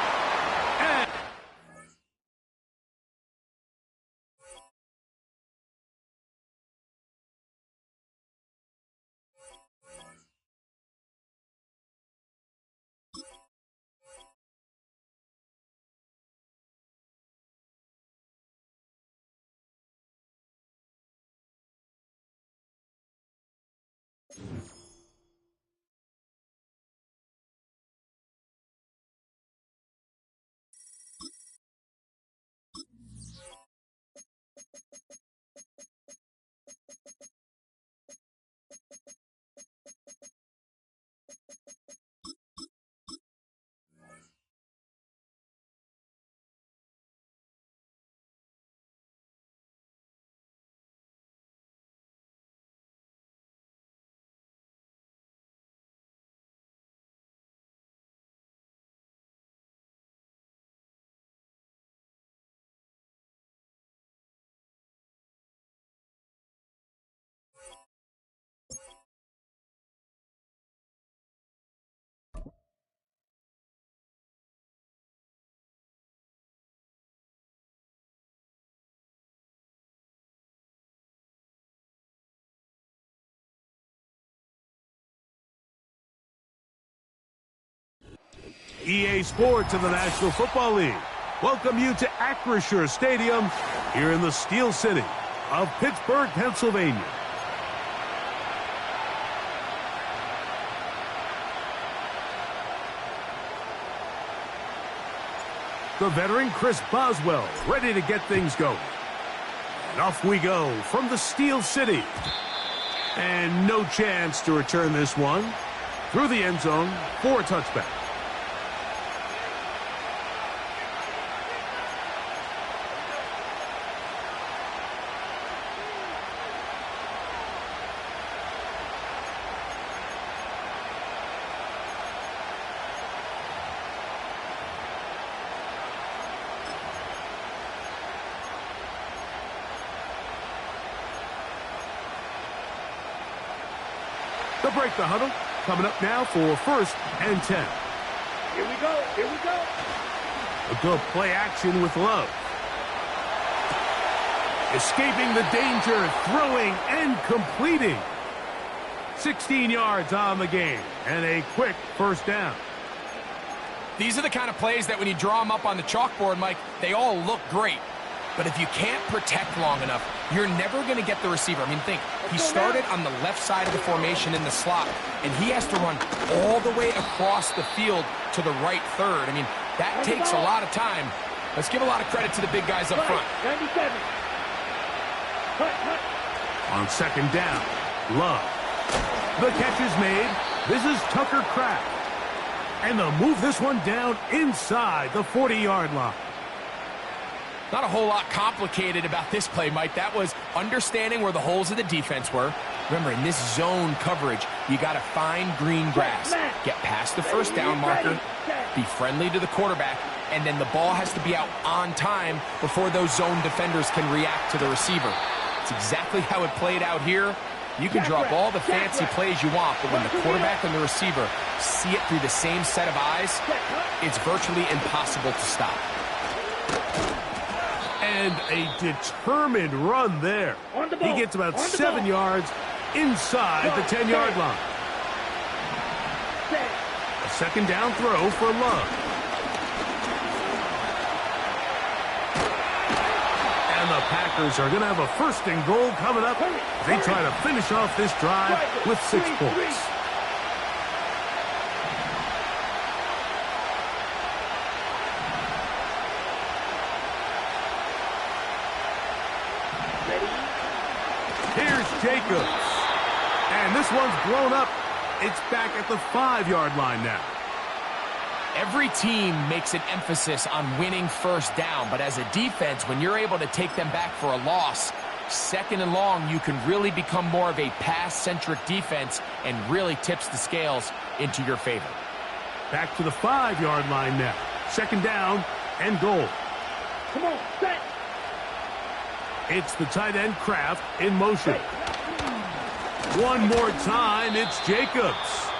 EA Sports and the National Football League welcome you to Acrisure Stadium here in the Steel City of Pittsburgh, Pennsylvania. The veteran Chris Boswell ready to get things going. And off we go from the Steel City. And no chance to return this one through the end zone for a touchback. They'll break the huddle. Coming up now for 1st and 10. Here we go. Here we go. A good play action with Love. Escaping the danger, throwing and completing. 16 yards on the game and a quick 1st down. These are the kind of plays that when you draw them up on the chalkboard, Mike, they all look great. But if you can't protect long enough, you're never going to get the receiver. I mean, think, he started on the left side of the formation in the slot, and he has to run all the way across the field to the right third. I mean, that takes a lot of time. Let's give a lot of credit to the big guys up front. 97. On 2nd down, Love. The catch is made. This is Tucker Kraft. And they'll move this one down inside the 40-yard line. Not a whole lot complicated about this play, Mike. That was understanding where the holes of the defense were. Remember, in this zone coverage, you got to find green grass. Get past the 1st down marker, be friendly to the quarterback, and then the ball has to be out on time before those zone defenders can react to the receiver. It's exactly how it played out here. You can drop all the fancy plays you want, but when the quarterback and the receiver see it through the same set of eyes, it's virtually impossible to stop. And a determined run there. He gets about 7 yards inside the 10-yard line. A 2nd down throw for Love. And the Packers are going to have a 1st and goal coming up. They try to finish off this drive with 6 points. Jacobs. And this one's blown up. It's back at the 5-yard line now. Every team makes an emphasis on winning 1st down, but as a defense, when you're able to take them back for a loss, 2nd and long, you can really become more of a pass-centric defense and really tips the scales into your favor. Back to the 5-yard line now. 2nd down and goal. Come on, set. It's the tight end Kraft in motion. One more time, it's Jacobs.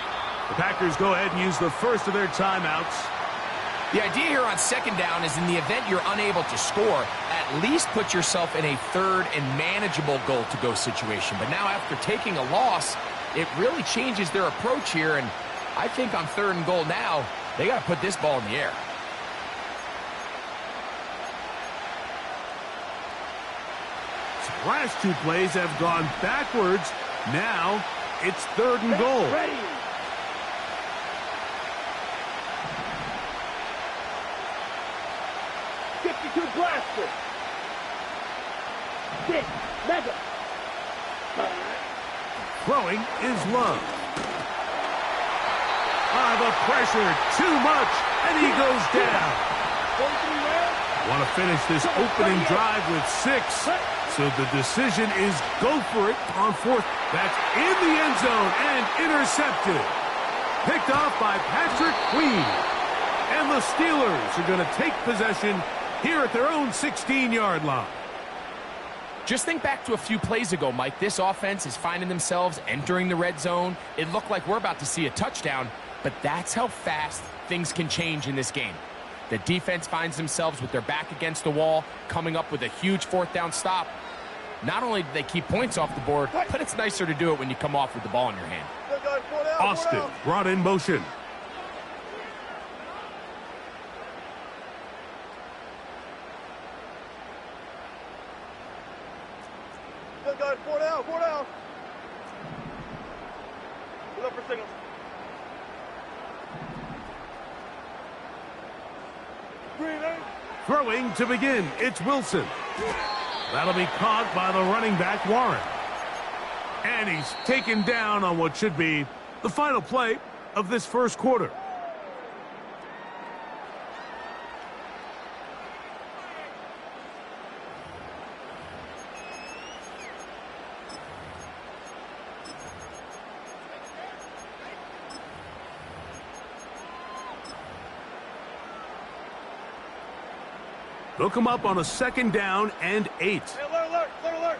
The Packers go ahead and use the 1st of their timeouts. The idea here on 2nd down is in the event you're unable to score, at least put yourself in a 3rd and manageable goal-to-go situation. But now after taking a loss, it really changes their approach here. And I think on 3rd and goal now, they got to put this ball in the air. So last 2 plays have gone backwards. Now it's 3rd and goal. Ready. Blaster. 6. Mega. Throwing is Love. The pressure, too much, and he goes down. Want to finish this opening drive with 6. So the decision is go for it on 4th. That's in the end zone and intercepted. Picked off by Patrick Queen. And the Steelers are going to take possession here at their own 16-yard line. Just think back to a few plays ago, Mike. This offense is finding themselves entering the red zone. It looked like we're about to see a touchdown, but that's how fast things can change in this game. The defense finds themselves with their back against the wall, coming up with a huge 4th down stop. Not only do they keep points off the board, but it's nicer to do it when you come off with the ball in your hand. Austin brought in motion. Good, guys. 4 down, 4 down. Look for signals. Throwing to begin, it's Wilson. That'll be caught by the running back, Warren. And he's taken down on what should be the final play of this first quarter. They'll come up on a 2nd down and 8. Hey, alert, alert, alert.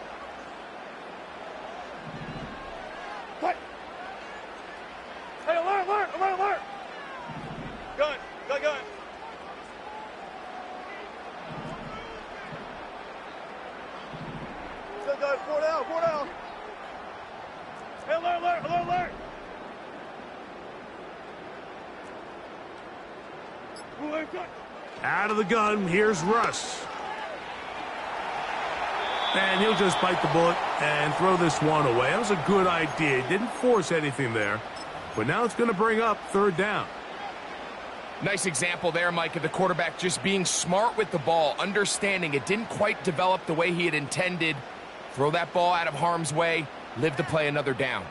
What? Hey, alert, alert, alert, alert. Gun, gun, gun. Good, guys. 4 down, 4 down. Hey, alert, alert, alert, alert. Ooh, hey, cut. Out of the gun, here's Russ. And he'll just bite the bullet and throw this one away. That was a good idea. He didn't force anything there. But now it's going to bring up 3rd down. Nice example there, Mike, of the quarterback just being smart with the ball, understanding it didn't quite develop the way he had intended. Throw that ball out of harm's way, live to play another down.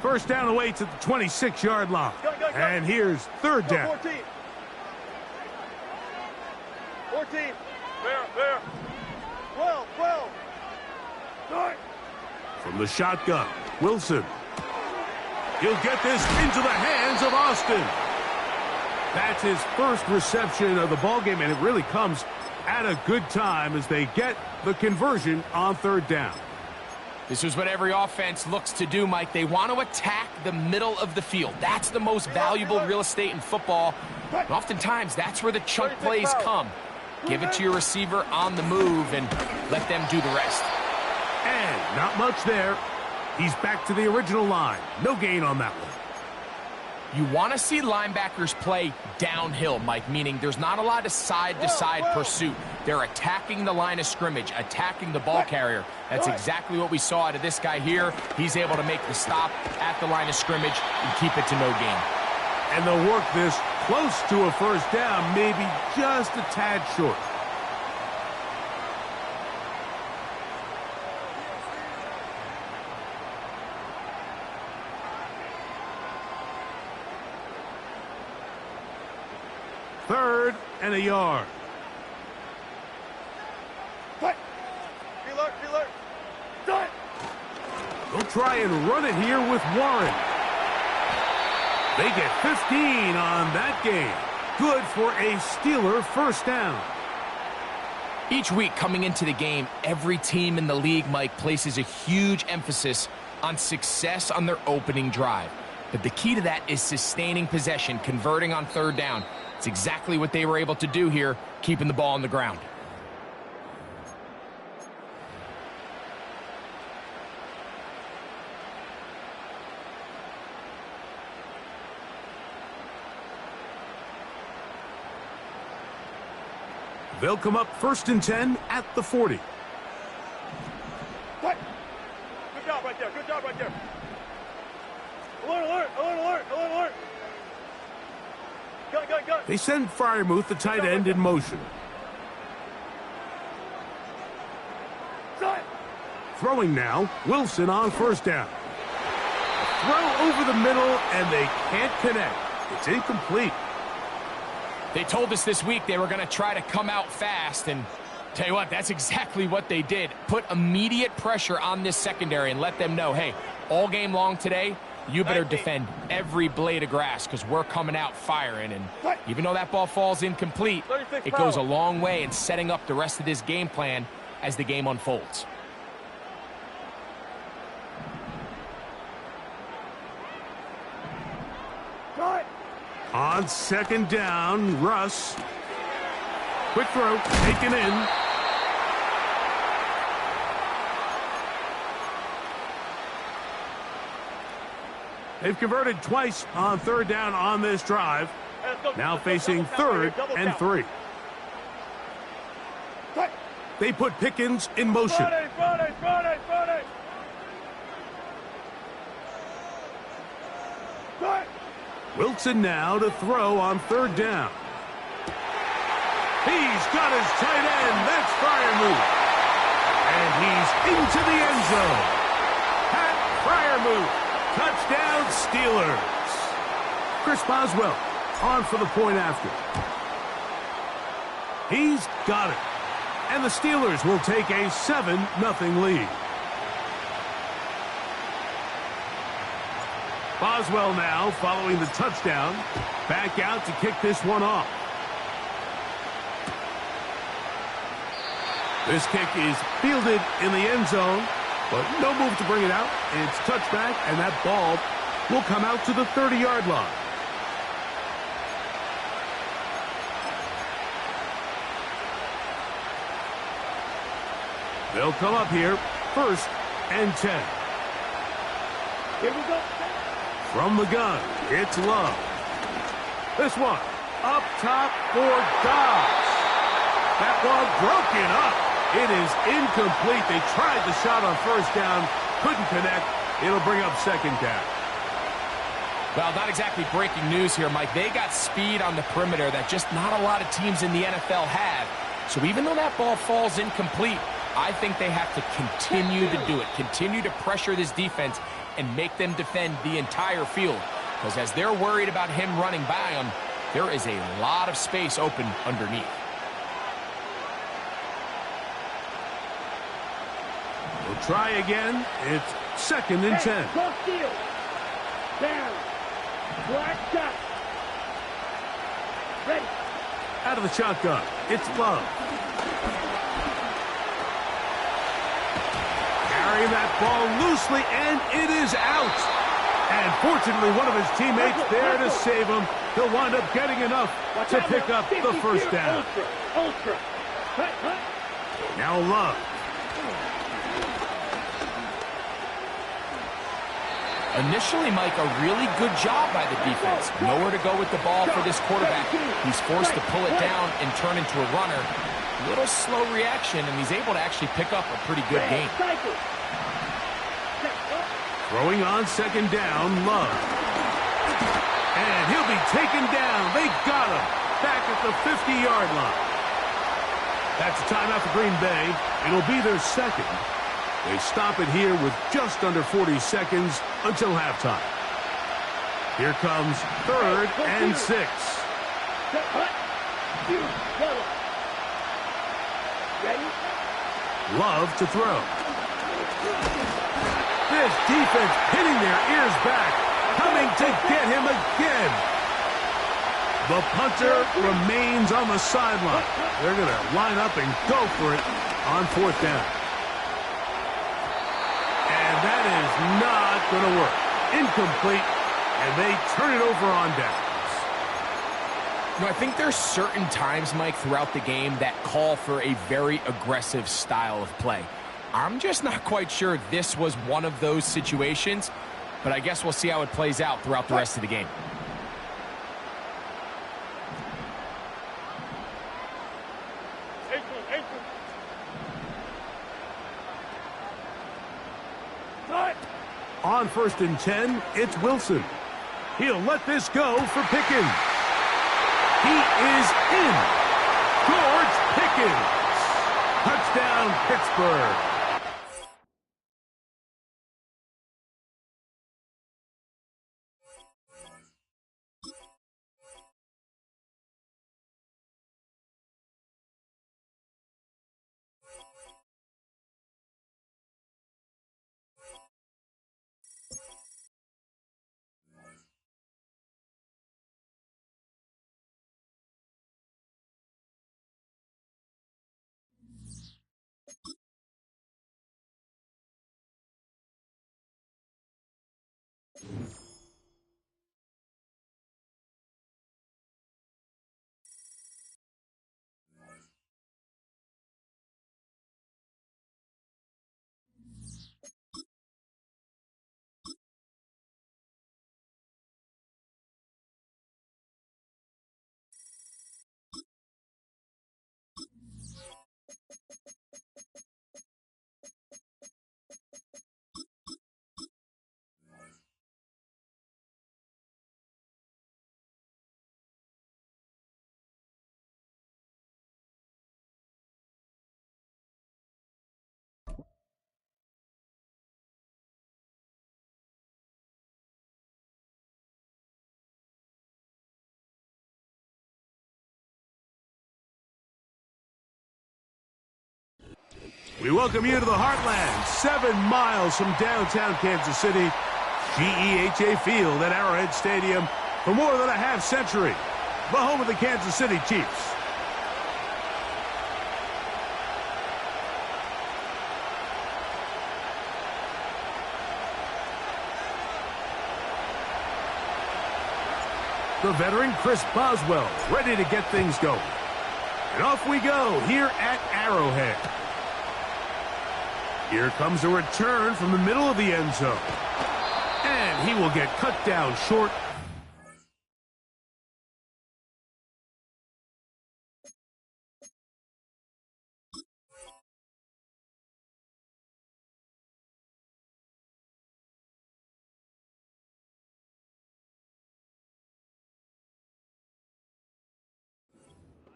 1st down away to the 26-yard line. And here's 3rd down. 14. 14. There. 12, 12. Start. From the shotgun, Wilson. He'll get this into the hands of Austin. That's his first reception of the ballgame, and it really comes at a good time as they get the conversion on 3rd down. This is what every offense looks to do, Mike. They want to attack the middle of the field. That's the most valuable real estate in football. And oftentimes, that's where the chunk plays come. Give it to your receiver on the move and let them do the rest. And not much there. He's back to the original line. No gain on that one. You want to see linebackers play downhill, Mike, meaning there's not a lot of side-to-side pursuit. They're attacking the line of scrimmage, attacking the ball carrier. That's exactly what we saw out of this guy here. He's able to make the stop at the line of scrimmage and keep it to no gain. And they'll work this close to a 1st down, maybe just a tad short. Third and a yard. Cut. Alert, alert. Done. They'll try and run it here with Warren. They get 15 on that game. Good for a Steeler 1st down. Each week coming into the game, every team in the league, Mike, places a huge emphasis on success on their opening drive. But the key to that is sustaining possession, converting on 3rd down. It's exactly what they were able to do here, keeping the ball on the ground. They'll come up 1st and 10 at the 40. Cut. Good job right there. Good job right there. Alert, alert, alert, alert, alert, alert. Gun. They send Freiermuth, the tight end, in motion. Start. Throwing now, Wilson on 1st down. A throw over the middle, and they can't connect. It's incomplete. They told us this week they were going to try to come out fast, and tell you what, that's exactly what they did. Put immediate pressure on this secondary and let them know, hey, all game long today, you better defend every blade of grass because we're coming out firing. And even though that ball falls incomplete, it goes a long way in setting up the rest of this game plan as the game unfolds. On 2nd down, Russ. Quick throw, taken in. They've converted twice on 3rd down on this drive. Now facing 3rd and 3. They put Pickens in motion. Friday. Wilson now to throw on third down. He's got his tight end. That's Freiermuth. And he's into the end zone. Pat Freiermuth. Touchdown, Steelers. Chris Boswell on for the point after. He's got it. And the Steelers will take a 7-0 lead. Boswell now following the touchdown. Back out to kick this one off. This kick is fielded in the end zone, but no move to bring it out. It's touchback, and that ball will come out to the 30-yard line. They'll come up here, 1st and 10. Here we go. From the gun, it's Love. This one, up top for Dobbs. That one broken up. It is incomplete. They tried the shot on first down, couldn't connect. It'll bring up second down. Well, not exactly breaking news here, Mike. They got speed on the perimeter that just not a lot of teams in the NFL have. So even though that ball falls incomplete, I think they have to continue to do it, continue to pressure this defense and make them defend the entire field. Because as they're worried about him running by them, there is a lot of space open underneath. We'll try again. It's 2nd and 10. Cross field. Down. Black shot. Ready. Out of the shotgun, it's Love. Carrying that ball loosely, and it is out. And fortunately, one of his teammates there to save him. He'll wind up getting enough to pick up the first down. Ultra. Cut. Now Love. Initially, Mike, a really good job by the defense. Nowhere to go with the ball for this quarterback. He's forced to pull it down and turn into a runner. Little slow reaction, and he's able to actually pick up a pretty good game. Throwing on 2nd down, Love. And he'll be taken down. They got him back at the 50-yard line. That's a timeout for Green Bay. It'll be their 2nd. They stop it here with just under 40 seconds until halftime. Here comes 3rd and 6. Love to throw. This defense hitting their ears back, coming to get him again. The punter remains on the sideline. They're going to line up and go for it on 4th down. And that is not going to work. Incomplete, and they turn it over on downs. You know, I think there's certain times, Mike, throughout the game that call for a very aggressive style of play. I'm just not quite sure this was one of those situations, but I guess we'll see how it plays out throughout the rest of the game. On 1st and 10, it's Wilson. He'll let this go for Pickens. He is in. George Pickens. Touchdown, Pittsburgh. We welcome you to the Heartland, 7 miles from downtown Kansas City, GEHA Field at Arrowhead Stadium for more than a half-century, the home of the Kansas City Chiefs. The veteran Chris Boswell ready to get things going. And off we go here at Arrowhead. Here comes a return from the middle of the end zone. And he will get cut down short.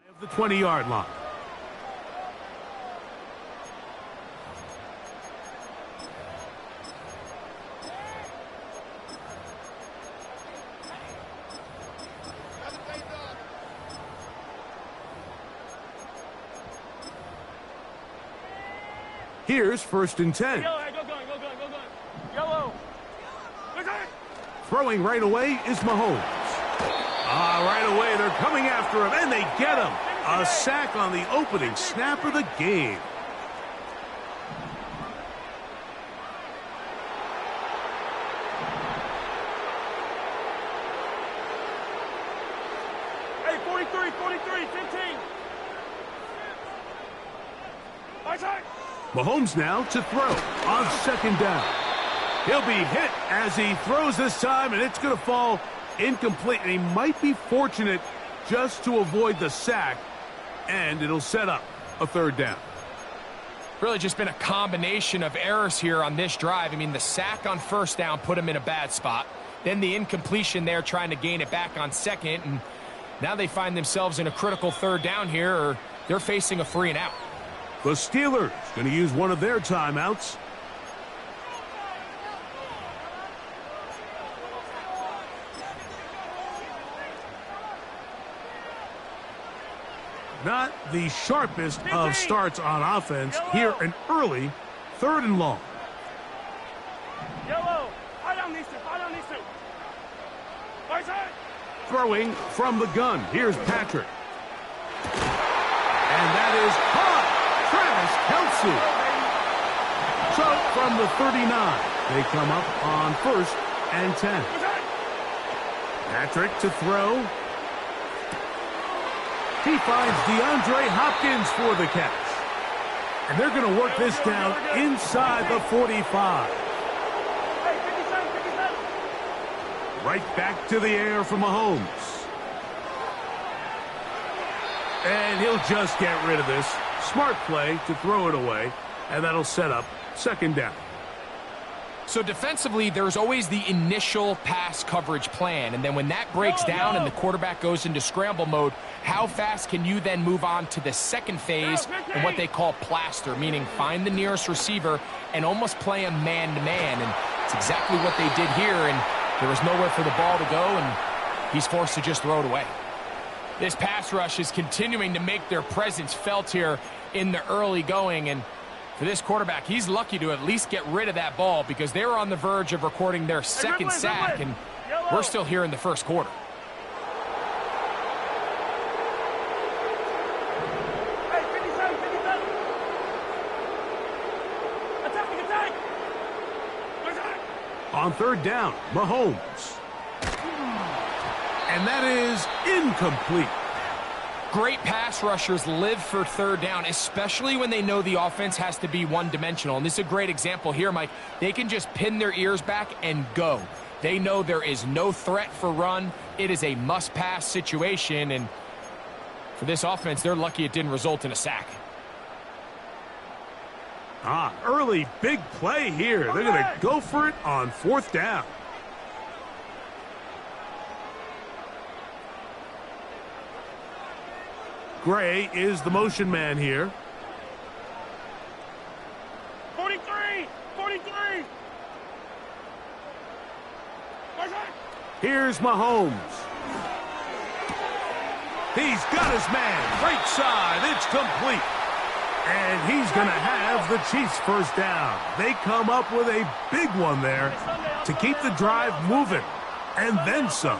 Of the 20-yard line. Here's 1st and 10. Yellow, go going. Yellow. Throwing right away is Mahomes. Right away, they're coming after him, and they get him. A sack on the opening snap of the game. Hey, 43, 15. Mahomes now to throw on 2nd down. He'll be hit as he throws this time, and it's going to fall incomplete. And he might be fortunate just to avoid the sack, and it'll set up a 3rd down. Really just been a combination of errors here on this drive. I mean, the sack on 1st down put him in a bad spot. Then the incompletion there trying to gain it back on 2nd, and now they find themselves in a critical 3rd down here, or they're facing a 3 and out. The Steelers going to use one of their timeouts. Not the sharpest of starts on offense. Here an early 3rd and long. Yellow. I don't need to. Throwing from the gun. Here's Patrick. And that is caught. Travis Kelce. So from the 39, they come up on 1st and 10. Patrick to throw. He finds DeAndre Hopkins for the catch. And they're going to work this down inside the 45. Right back to the air for Mahomes. And he'll just get rid of this. Smart play to throw it away, and that'll set up 2nd down. So defensively, there's always the initial pass coverage plan, and then when that breaks down and the quarterback goes into scramble mode, how fast can you then move on to the 2nd phase and what they call plaster, meaning find the nearest receiver and almost play him man-to-man, and it's exactly what they did here, and there was nowhere for the ball to go, and he's forced to just throw it away. This pass rush is continuing to make their presence felt here in the early going, and for this quarterback, he's lucky to at least get rid of that ball because they were on the verge of recording their 2nd sack, and we're still here in the 1st quarter. Hey, 57. Attack. On 3rd down, Mahomes. And that is incomplete. Great pass rushers live for 3rd down, especially when they know the offense has to be one-dimensional. And this is a great example here, Mike. They can just pin their ears back and go. They know there is no threat for run. It is a must-pass situation, and for this offense, they're lucky it didn't result in a sack. Early big play here. They're going to go for it on 4th down. Gray is the motion man here. 43. Here's Mahomes. He's got his man. Right side. It's complete. And he's going to have the Chiefs first down. They come up with a big one there to keep the drive moving. And then some.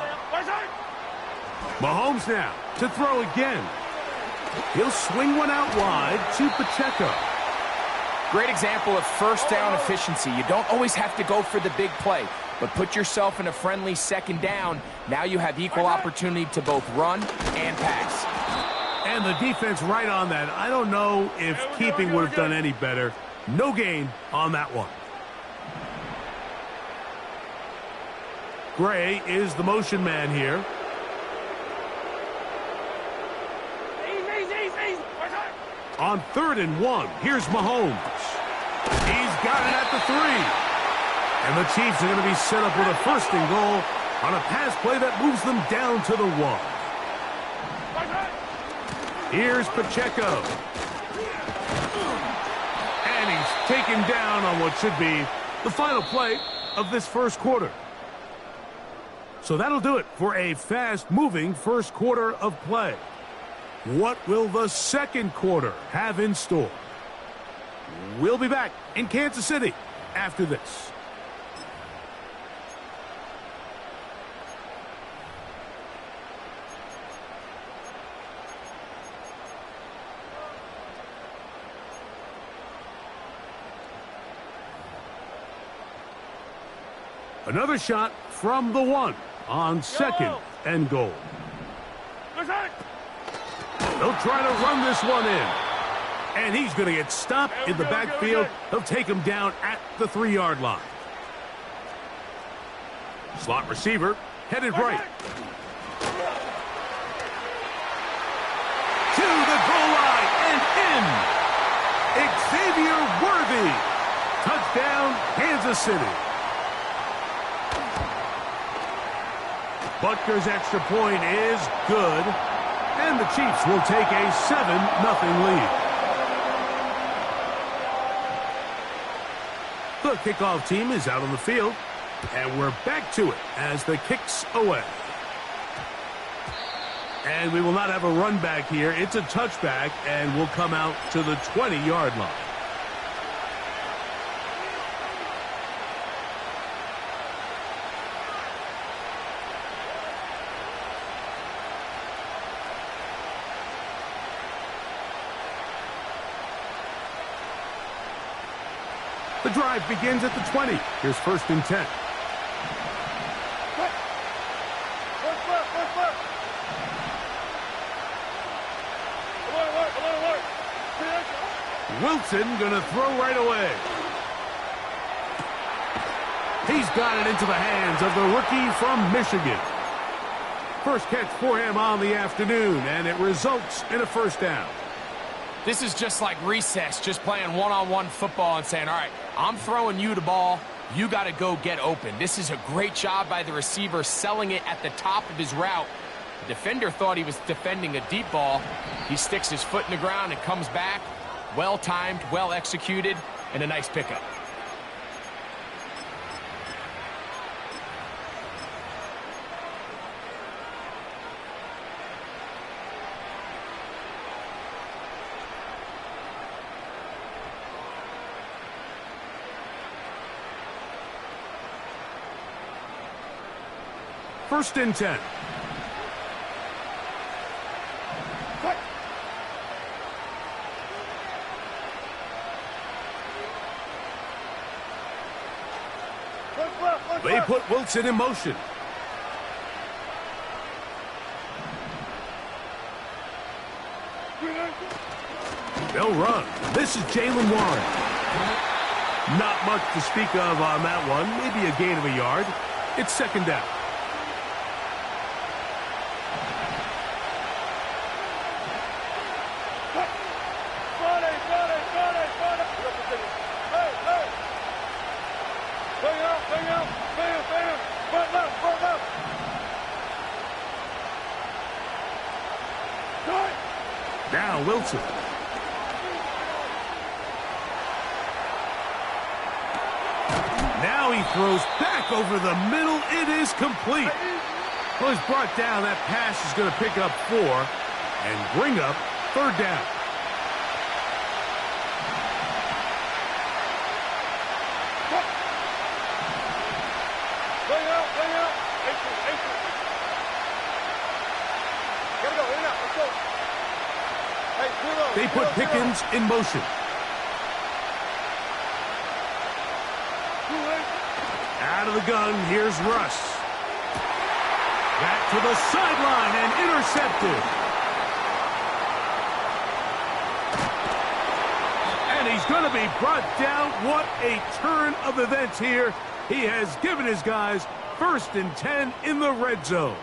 Mahomes now to throw again. He'll swing one out wide to Pacheco. Great example of first down efficiency. You don't always have to go for the big play, but put yourself in a friendly second down. Now you have equal opportunity to both run and pass. And the defense right on that. I don't know if keeping would have done any better. No gain on that one. Gray is the motion man here. On 3rd and 1, here's Mahomes. He's got it at the 3. And the Chiefs are going to be set up with a 1st and goal on a pass play that moves them down to the 1. Here's Pacheco. And he's taken down on what should be the final play of this first quarter. So that'll do it for a fast-moving first quarter of play. What will the second quarter have in store? We'll be back in Kansas City after this. Another shot from the 1 on 2nd and goal. They'll try to run this one in. And he's going to get stopped in the backfield. He'll take him down at the 3-yard line. Slot receiver headed right. To the goal line and in. Xavier Worthy. Touchdown, Kansas City. Butker's extra point is good. And the Chiefs will take a 7-0 lead. The kickoff team is out on the field. And we're back to it as the kick's away. And we will not have a run back here. It's a touchback and will come out to the 20-yard line. The drive begins at the 20. Here's 1st and 10. Wilson going to throw right away. He's got it into the hands of the rookie from Michigan. First catch for him on the afternoon, and it results in a 1st down. This is just like recess, just playing one-on-one football and saying, all right, I'm throwing you the ball. You got to go get open. This is a great job by the receiver selling it at the top of his route. The defender thought he was defending a deep ball. He sticks his foot in the ground and comes back. Well-timed, well-executed, and a nice pickup. First and 10. They put Wilson in motion. They'll run. This is Jalen Warren. Not much to speak of on that one. Maybe a gain of a yard. It's 2nd down. Now Wilson. Now he throws back over the middle. It is complete. Well, he's brought down. That pass is going to pick up 4 and bring up 3rd down. They put Pickens in motion. Out of the gun, here's Russ. Back to the sideline and intercepted. And he's going to be brought down. What a turn of events here. He has given his guys 1st and 10 in the red zone.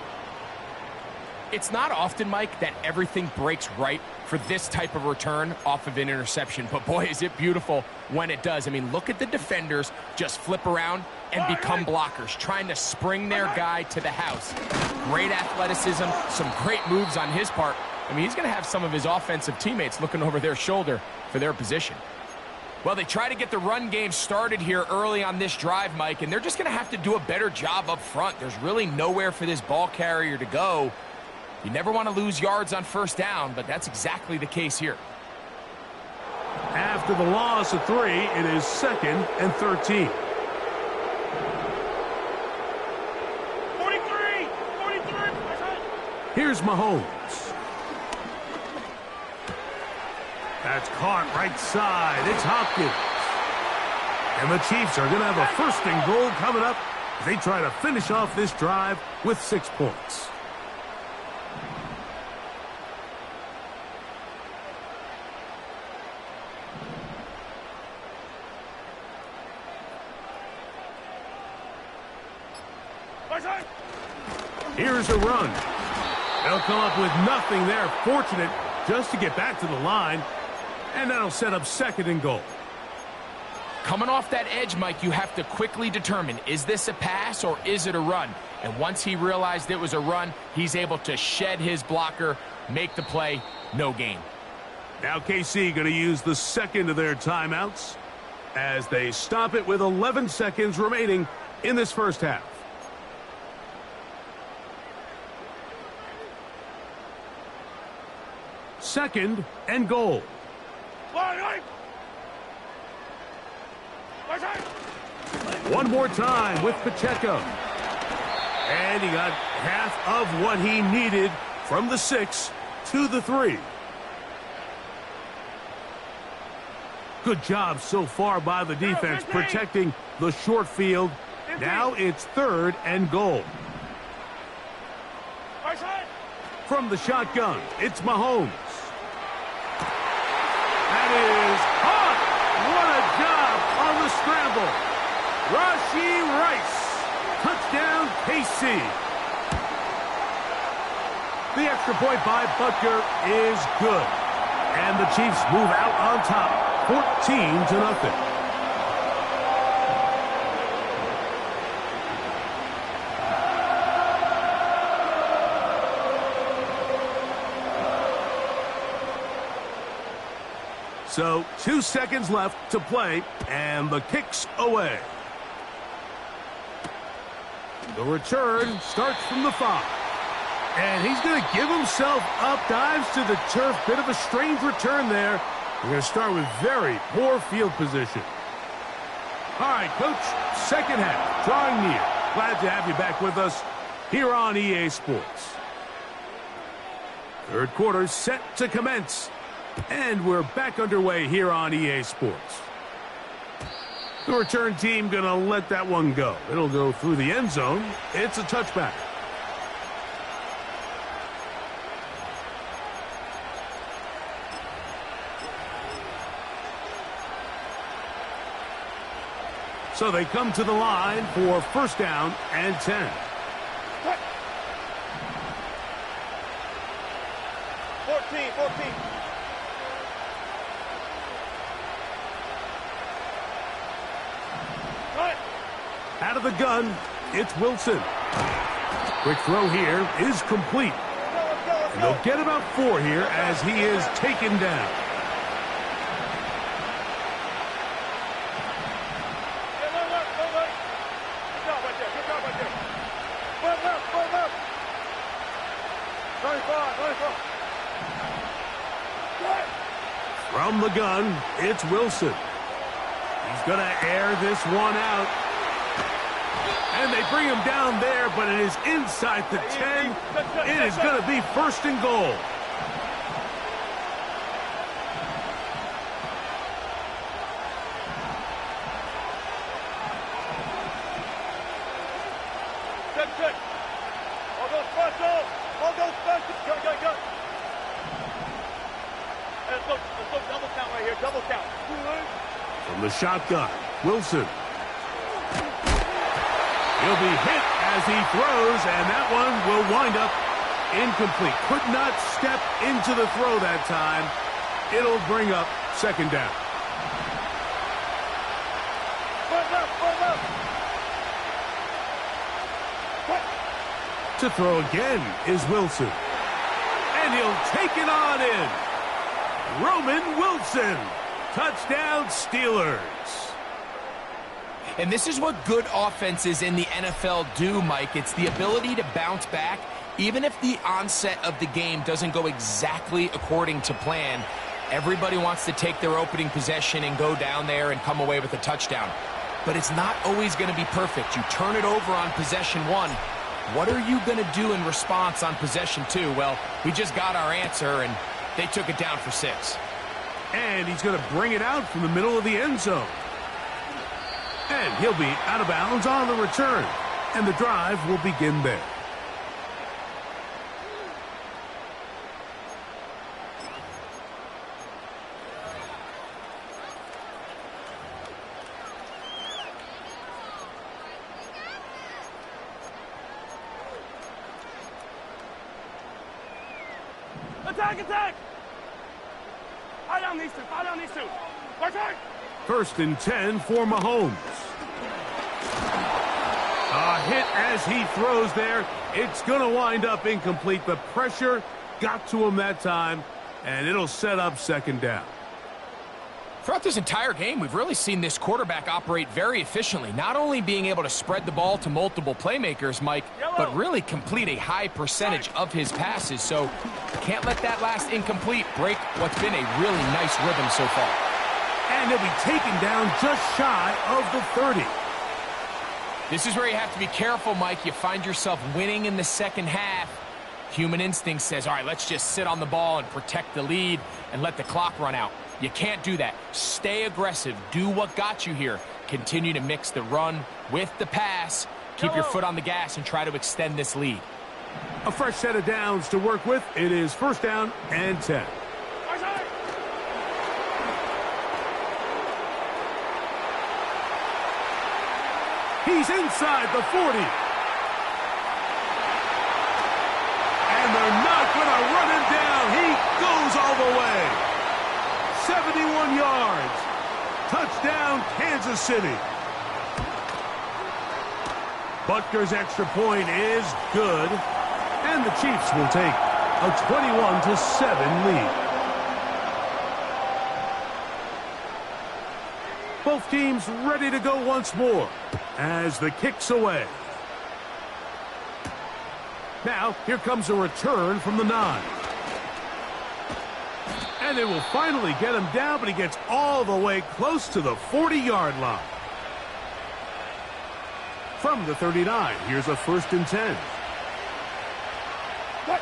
It's not often, Mike, that everything breaks right for this type of return off of an interception. But, boy, is it beautiful when it does. I mean, look at the defenders just flip around and become blockers, trying to spring their guy to the house. Great athleticism, some great moves on his part. I mean, he's going to have some of his offensive teammates looking over their shoulder for their position. Well, they try to get the run game started here early on this drive, Mike, and they're just going to have to do a better job up front. There's really nowhere for this ball carrier to go. You never want to lose yards on 1st down, but that's exactly the case here. After the loss of 3, it is 2nd and 13. 43! Here's Mahomes. That's caught right side. It's Hopkins. And the Chiefs are going to have a 1st and goal coming up as they try to finish off this drive with 6 points. Here's a run. They'll come up with nothing there. Fortunate just to get back to the line. And that'll set up 2nd and goal. Coming off that edge, Mike, you have to quickly determine, is this a pass or is it a run? And once he realized it was a run, he's able to shed his blocker, make the play, no gain. Now KC going to use the 2nd of their timeouts as they stop it with 11 seconds remaining in this 1st half. Second and goal. One more time with Pacheco. And he got half of what he needed from the 6 to the 3. Good job so far by the defense protecting the short field. Now it's 3rd and goal. From the shotgun, it's Mahomes. That is caught. What a job on the scramble. Rashee Rice. Touchdown, KC. The extra point by Butker is good. And the Chiefs move out on top, 14-0. So 2 seconds left to play, and the kick's away. The return starts from the 5. And he's going to give himself up, dives to the turf. Bit of a strange return there. We're going to start with very poor field position. All right, Coach, 2nd half, drawing near. Glad to have you back with us here on EA Sports. 3rd quarter set to commence. And we're back underway here on EA Sports. The return team going to let that one go. It'll go through the end zone. It's a touchback. So they come to the line for 1st down and 10. 14. Out of the gun, it's Wilson. Quick throw here is complete. And they'll get about 4 here as he is taken down. Good job right there. Full left. 25. From the gun, it's Wilson. He's going to air this one out. And they bring him down there, but it is inside the 10. It is going to be 1st and goal. From the shotgun, Wilson. He'll be hit as he throws, and that one will wind up incomplete. Could not step into the throw that time. It'll bring up second down. To throw again is Wilson. And he'll take it on in. Roman Wilson. Touchdown, Steelers. And this is what good offenses in the NFL do, Mike. It's the ability to bounce back, even if the onset of the game doesn't go exactly according to plan. Everybody wants to take their opening possession and go down there and come away with a touchdown. But it's not always going to be perfect. You turn it over on possession one. What are you going to do in response on possession two? Well, we just got our answer, and they took it down for 6. And he's going to bring it out from the middle of the end zone. And he'll be out of bounds on the return. And the drive will begin there. Attack, attack! Fire down these two, fire down these two. Work hard! 1st and 10 for Mahomes. A hit as he throws there. It's going to wind up incomplete. The pressure got to him that time, and it'll set up second down. Throughout this entire game, we've really seen this quarterback operate very efficiently, not only being able to spread the ball to multiple playmakers, Mike, but really complete a high percentage of his passes. So can't let that last incomplete break what's been a really nice rhythm so far. And he'll be taken down just shy of the 30. This is where you have to be careful, Mike. You find yourself winning in the second half. Human instinct says, all right, let's just sit on the ball and protect the lead and let the clock run out. You can't do that. Stay aggressive. Do what got you here. Continue to mix the run with the pass. Keep your foot on the gas and try to extend this lead. A fresh set of downs to work with. It is 1st down and 10. He's inside the 40. And they're not going to run him down. He goes all the way. 71 yards. Touchdown, Kansas City. Butker's extra point is good. And the Chiefs will take a 21-7 lead. Both teams ready to go once more as the kick's away. Now, here comes a return from the 9. And they will finally get him down, but he gets all the way close to the 40-yard line. From the 39, here's a 1st and 10. What?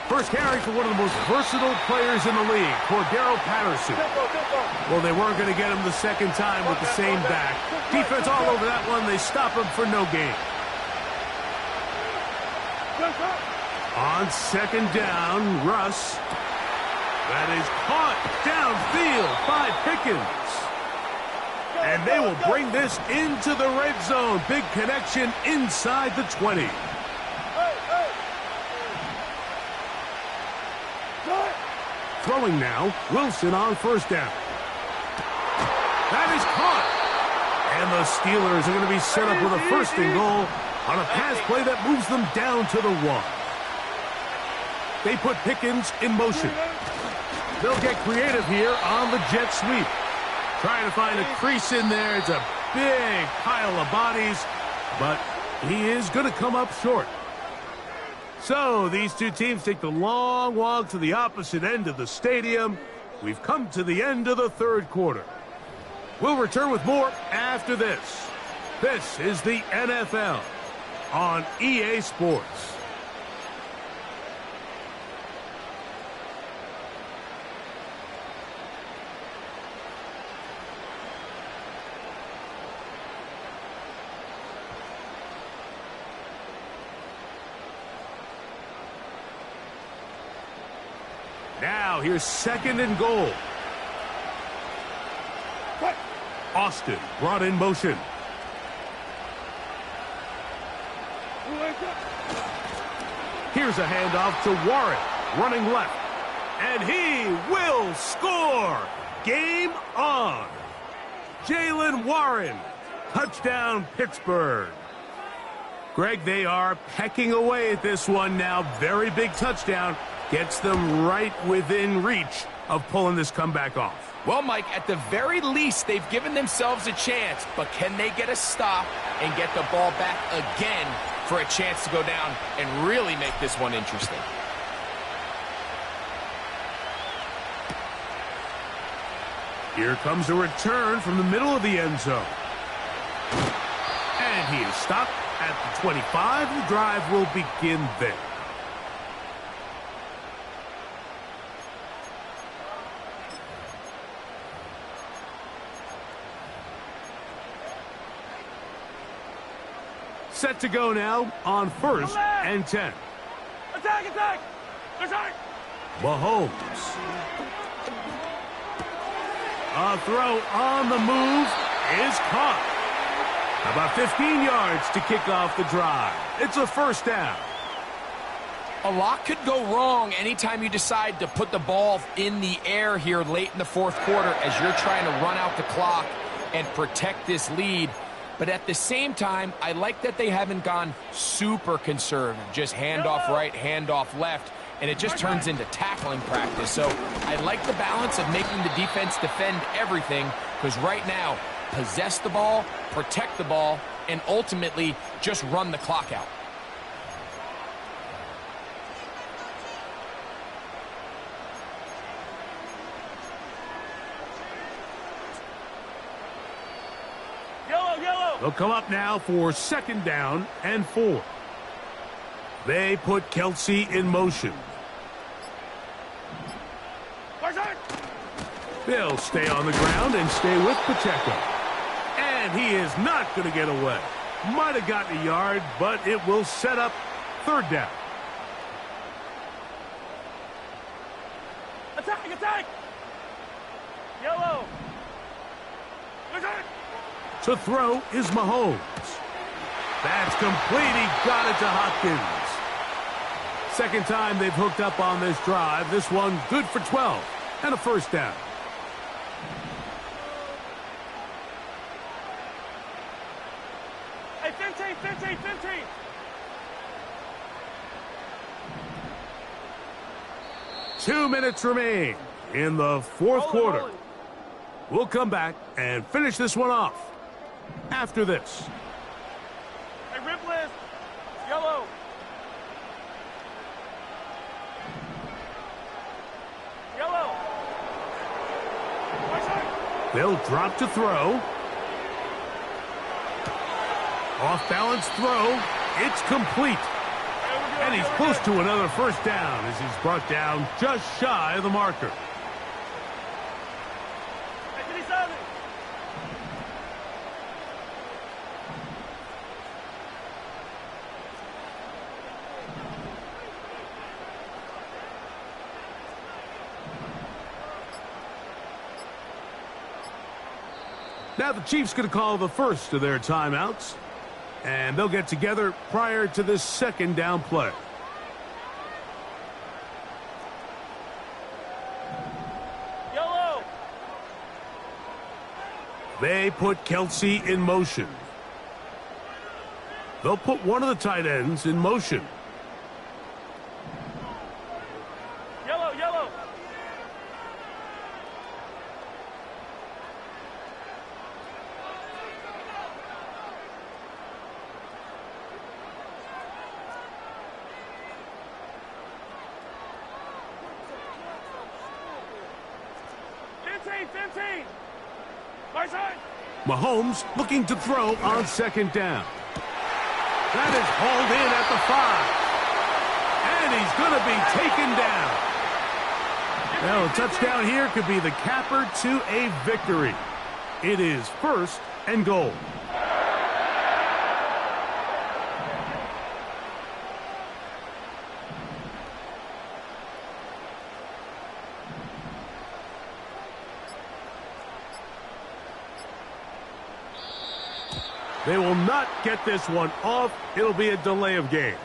First carry for one of the most versatile players in the league, Cordero Patterson. Well, they weren't going to get him the second time with the same back. Defense all over that one. They stop him for no gain. On 2nd down, Russ. That is caught downfield by Pickens. And they will bring this into the red zone. Big connection inside the 20. Throwing now, Wilson on 1st down. That is caught. And the Steelers are going to be set up with a 1st and goal on a pass play that moves them down to the 1. They put Pickens in motion. They'll get creative here on the jet sweep. Trying to find a crease in there. It's a big pile of bodies, but he is going to come up short. So these two teams take the long walk to the opposite end of the stadium. We've come to the end of the 3rd quarter. We'll return with more after this. This is the NFL on EA Sports. Now here's 2nd and goal. Austin brought in motion. Here's a handoff to Warren, running left. And he will score! Game on! Jalen Warren, touchdown Pittsburgh. Greg, they are pecking away at this one now. Very big touchdown. Gets them right within reach of pulling this comeback off. Well, Mike, at the very least, they've given themselves a chance, but can they get a stop and get the ball back again for a chance to go down and really make this one interesting? Here comes a return from the middle of the end zone. And he is stopped at the 25. The drive will begin there. Set to go now on 1st and 10. Attack, attack! Attack! Mahomes. A throw on the move is caught. About 15 yards to kick off the drive. It's a 1st down. A lot could go wrong anytime you decide to put the ball in the air here late in the 4th quarter as you're trying to run out the clock and protect this lead. But at the same time, I like that they haven't gone super conservative. Just handoff right, handoff left, and it just turns into tackling practice. So I like the balance of making the defense defend everything, because right now, possess the ball, protect the ball, and ultimately just run the clock out. They'll come up now for 2nd down and 4. They put Kelsey in motion. They'll stay on the ground and stay with Pacheco. And he is not going to get away. Might have gotten a yard, but it will set up 3rd down. Attack, attack! Yellow! Attack! To throw is Mahomes. That's complete. He got it to Hopkins. 2nd time they've hooked up on this drive. This one good for 12 and a 1st down. Hey, 15. 2 minutes remain in the 4th quarter. We'll come back and finish this one off after this. Hey, rip list. Yellow. Yellow. They'll drop to throw. Off balance throw. It's complete. And he's close to another 1st down as he's brought down just shy of the marker. Now the Chiefs going to call the first of their timeouts. And they'll get together prior to this 2nd down play. Yellow. They put Kelsey in motion. They'll put one of the tight ends in motion. Yellow, yellow. Mahomes looking to throw on 2nd down. That is hauled in at the 5. And he's going to be taken down. Now a touchdown here could be the capper to a victory. It is 1st and goal. They will not get this one off. It'll be a delay of game.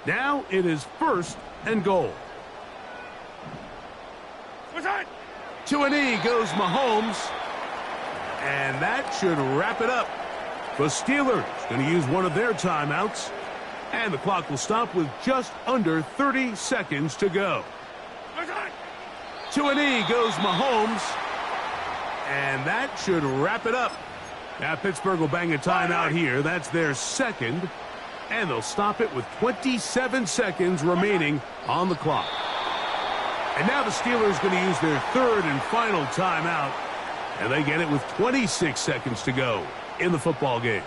Now it is 1st and goal. To a knee goes Mahomes. And that should wrap it up. The Steelers going to use one of their timeouts. And the clock will stop with just under 30 seconds to go. To a knee goes Mahomes. And that should wrap it up. Now Pittsburgh will bang a timeout here. That's their 2nd. And they'll stop it with 27 seconds remaining on the clock. And now the Steelers going to use their 3rd and final timeout. And they get it with 26 seconds to go in the football game.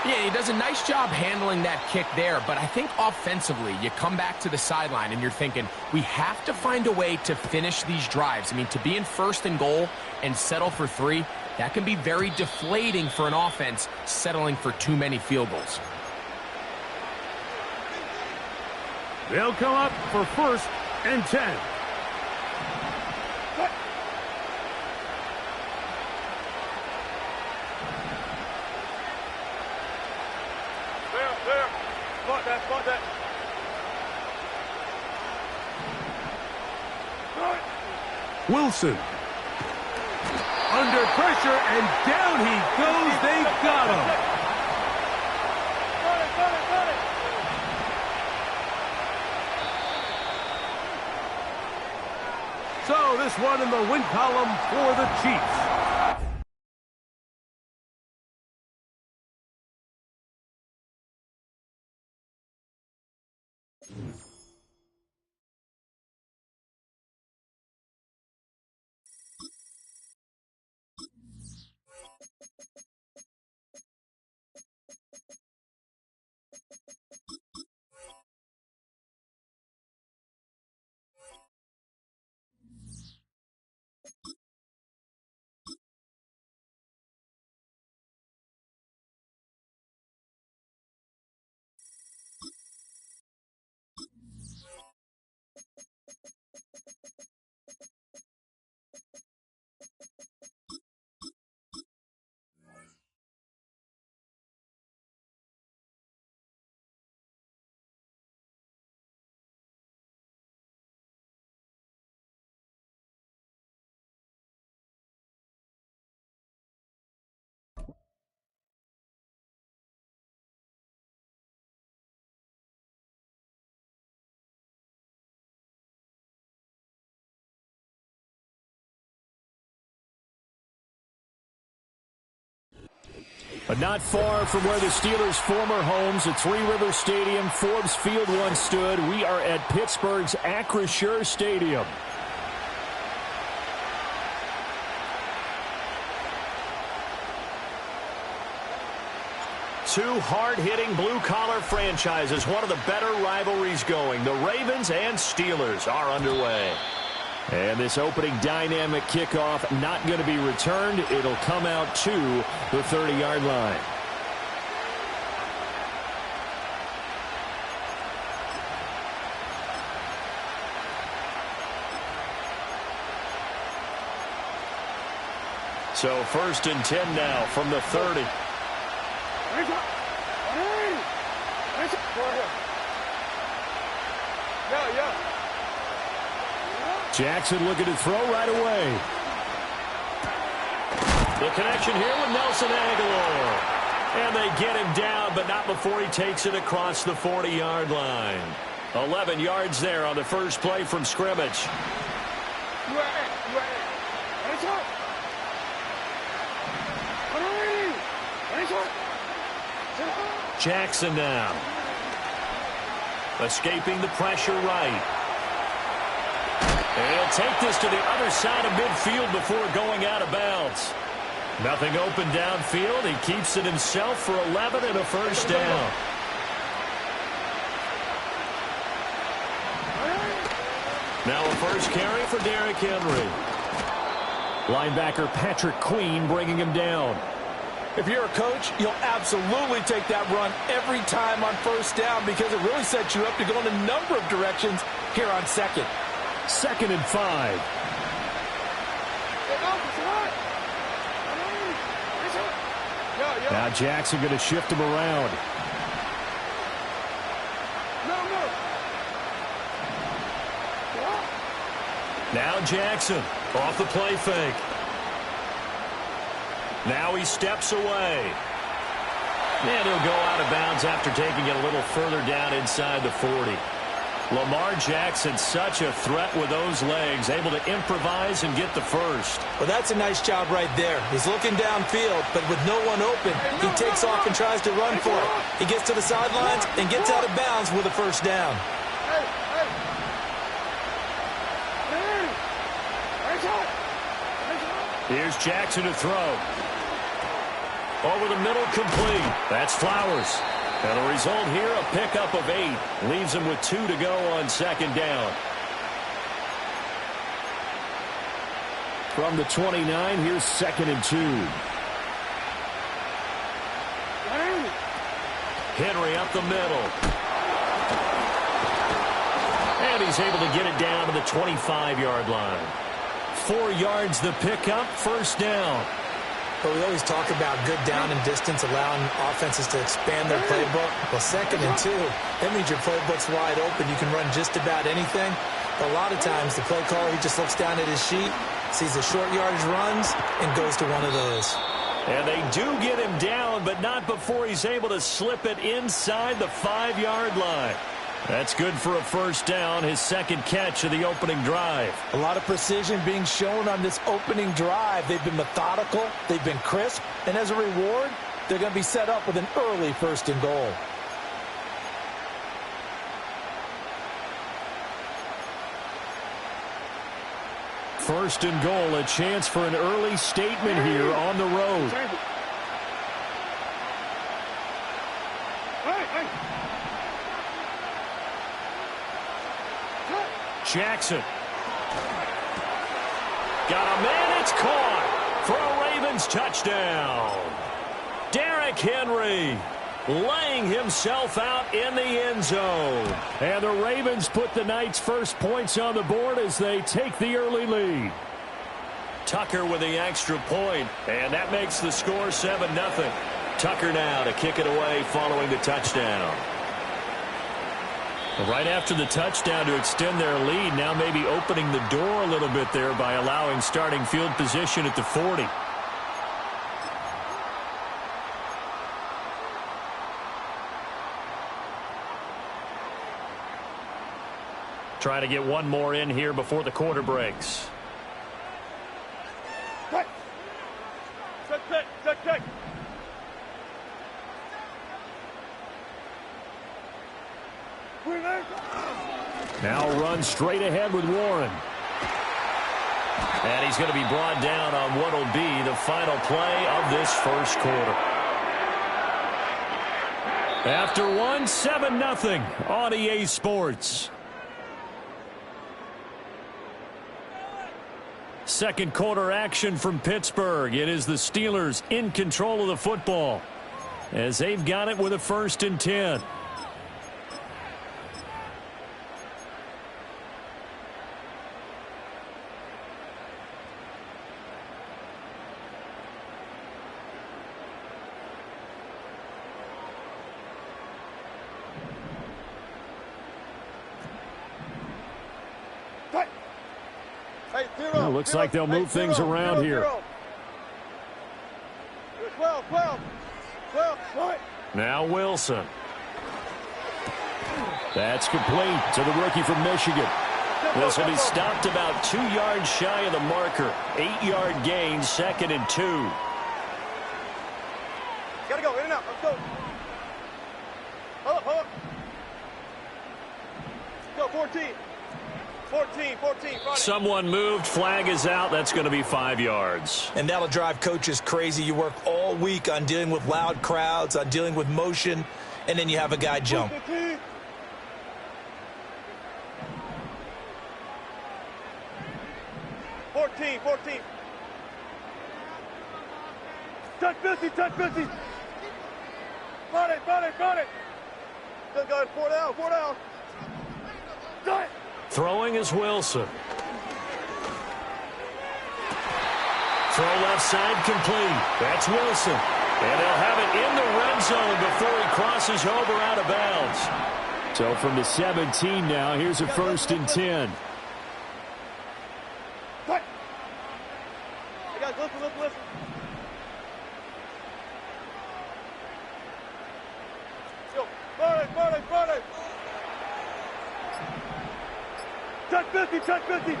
Yeah, he does a nice job handling that kick there, but I think offensively, you come back to the sideline and you're thinking, we have to find a way to finish these drives. I mean, to be in 1st and goal and settle for 3, that can be very deflating for an offense settling for too many field goals. They'll come up for 1st and 10. Spot that. Wilson. Under pressure, and down he goes. They got him. Got it. So this one in the win column for the Chiefs. But not far from where the Steelers' former homes at Three Rivers Stadium, Forbes Field once stood, we are at Pittsburgh's Acrisure Stadium. Two hard-hitting blue-collar franchises, one of the better rivalries going. The Ravens and Steelers are underway. And this opening dynamic kickoff not going to be returned. It'll come out to the 30-yard line. So 1st and 10 now from the 30. Jackson looking to throw right away. The connection here with Nelson Aguilar. And they get him down, but not before he takes it across the 40-yard line. 11 yards there on the first play from scrimmage. Jackson now. Escaping the pressure right. And he'll take this to the other side of midfield before going out of bounds. Nothing open downfield. He keeps it himself for 11 and a first down. Now a first carry for Derrick Henry. Linebacker Patrick Queen bringing him down. If you're a coach, you'll absolutely take that run every time on first down because it really sets you up to go in a number of directions here on second. 2nd and 5. Now Jackson going to shift him around. Now Jackson off the play fake. Now he steps away. And he'll go out of bounds after taking it a little further down inside the 40. Lamar Jackson, such a threat with those legs, able to improvise and get the first. Well, that's a nice job right there. He's looking downfield, but with no one open, he takes off and tries to run for it. He gets to the sidelines and gets out of bounds with a first down. Here's Jackson to throw. Over the middle, complete. That's Flowers. And the result here, a pickup of 8. Leaves him with 2 to go on second down. From the 29, here's 2nd and 2. Henry up the middle. And he's able to get it down to the 25-yard line. 4 yards the pickup, first down. But we always talk about good down and distance, allowing offenses to expand their playbook. Well, 2nd and 2, that means your playbook's wide open. You can run just about anything. But a lot of times, the play caller, he just looks down at his sheet, sees the short yardage runs, and goes to one of those. And they do get him down, but not before he's able to slip it inside the 5-yard line. That's good for a first down, his 2nd catch of the opening drive. A lot of precision being shown on this opening drive. They've been methodical, they've been crisp, and as a reward, they're going to be set up with an early 1st and goal. First and goal, a chance for an early statement here on the road. Jackson. Got a man, it's caught for a Ravens touchdown. Derrick Henry laying himself out in the end zone. And the Ravens put the night's first points on the board as they take the early lead. Tucker with the extra point, and that makes the score 7-0. Tucker now to kick it away following the touchdown. Right after the touchdown to extend their lead, now maybe opening the door a little bit there by allowing starting field position at the 40. Trying to get one more in here before the quarter breaks. Check. Now run straight ahead with Warren. And he's going to be brought down on what will be the final play of this first quarter. After one, 7-0 on EA Sports. Second quarter action from Pittsburgh. It is the Steelers in control of the football as they've got it with a 1st and 10. Well, looks like they'll move things around here. 12. Now Wilson. That's complete to the rookie from Michigan. This will be stopped about 2 yards shy of the marker. 8-yard gain, 2nd and 2. Gotta go, in and out. Let's go. Hold up, hold up. Go, 14. 14, Friday. Someone moved. Flag is out. That's going to be 5 yards. And that'll drive coaches crazy. You work all week on dealing with loud crowds, on dealing with motion, and then you have a guy jump. 15. Fourteen. Touch 50. Friday. Still got 4 down. Done. Throwing is Wilson. Throw left side complete. That's Wilson. And they'll have it in the red zone before he crosses over out of bounds. So from the 17 now, here's a 1st and 10. Cut. Hey guys, listen. Go. Friday. Touch 50.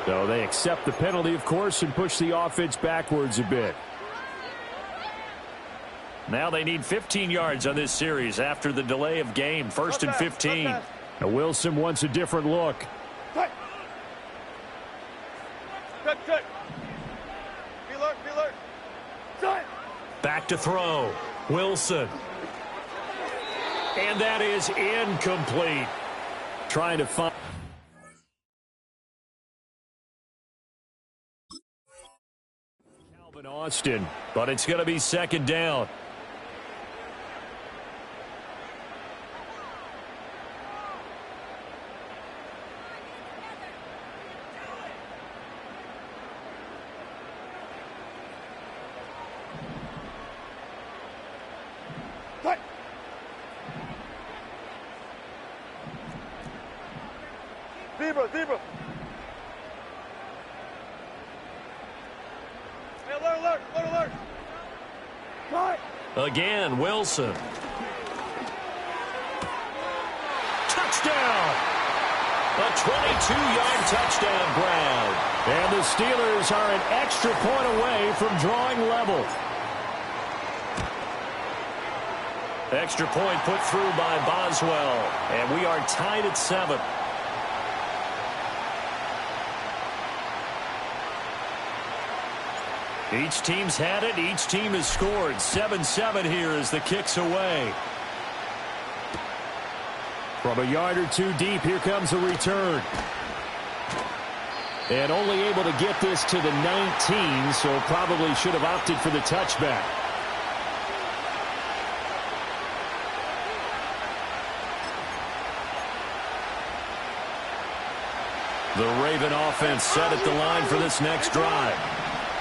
So they accept the penalty, of course, and push the offense backwards a bit. Now they need 15 yards on this series after the delay of game. 1st and 15. Now Wilson wants a different look. Check. Be alert. Done. Back to throw. Wilson. And that is incomplete. Trying to find. Calvin Austin, but it's going to be 2nd down. Zebra. Hey, alert. Right. Again, Wilson. Touchdown! A 22-yard touchdown grab. And the Steelers are an extra point away from drawing level. Extra point put through by Boswell. And we are tied at 7. Each team's had it. Each team has scored. 7-7 here as the kick's away. From a yard or two deep, here comes a return. And only able to get this to the 19, so probably should have opted for the touchback. The Raven offense set at the line for this next drive.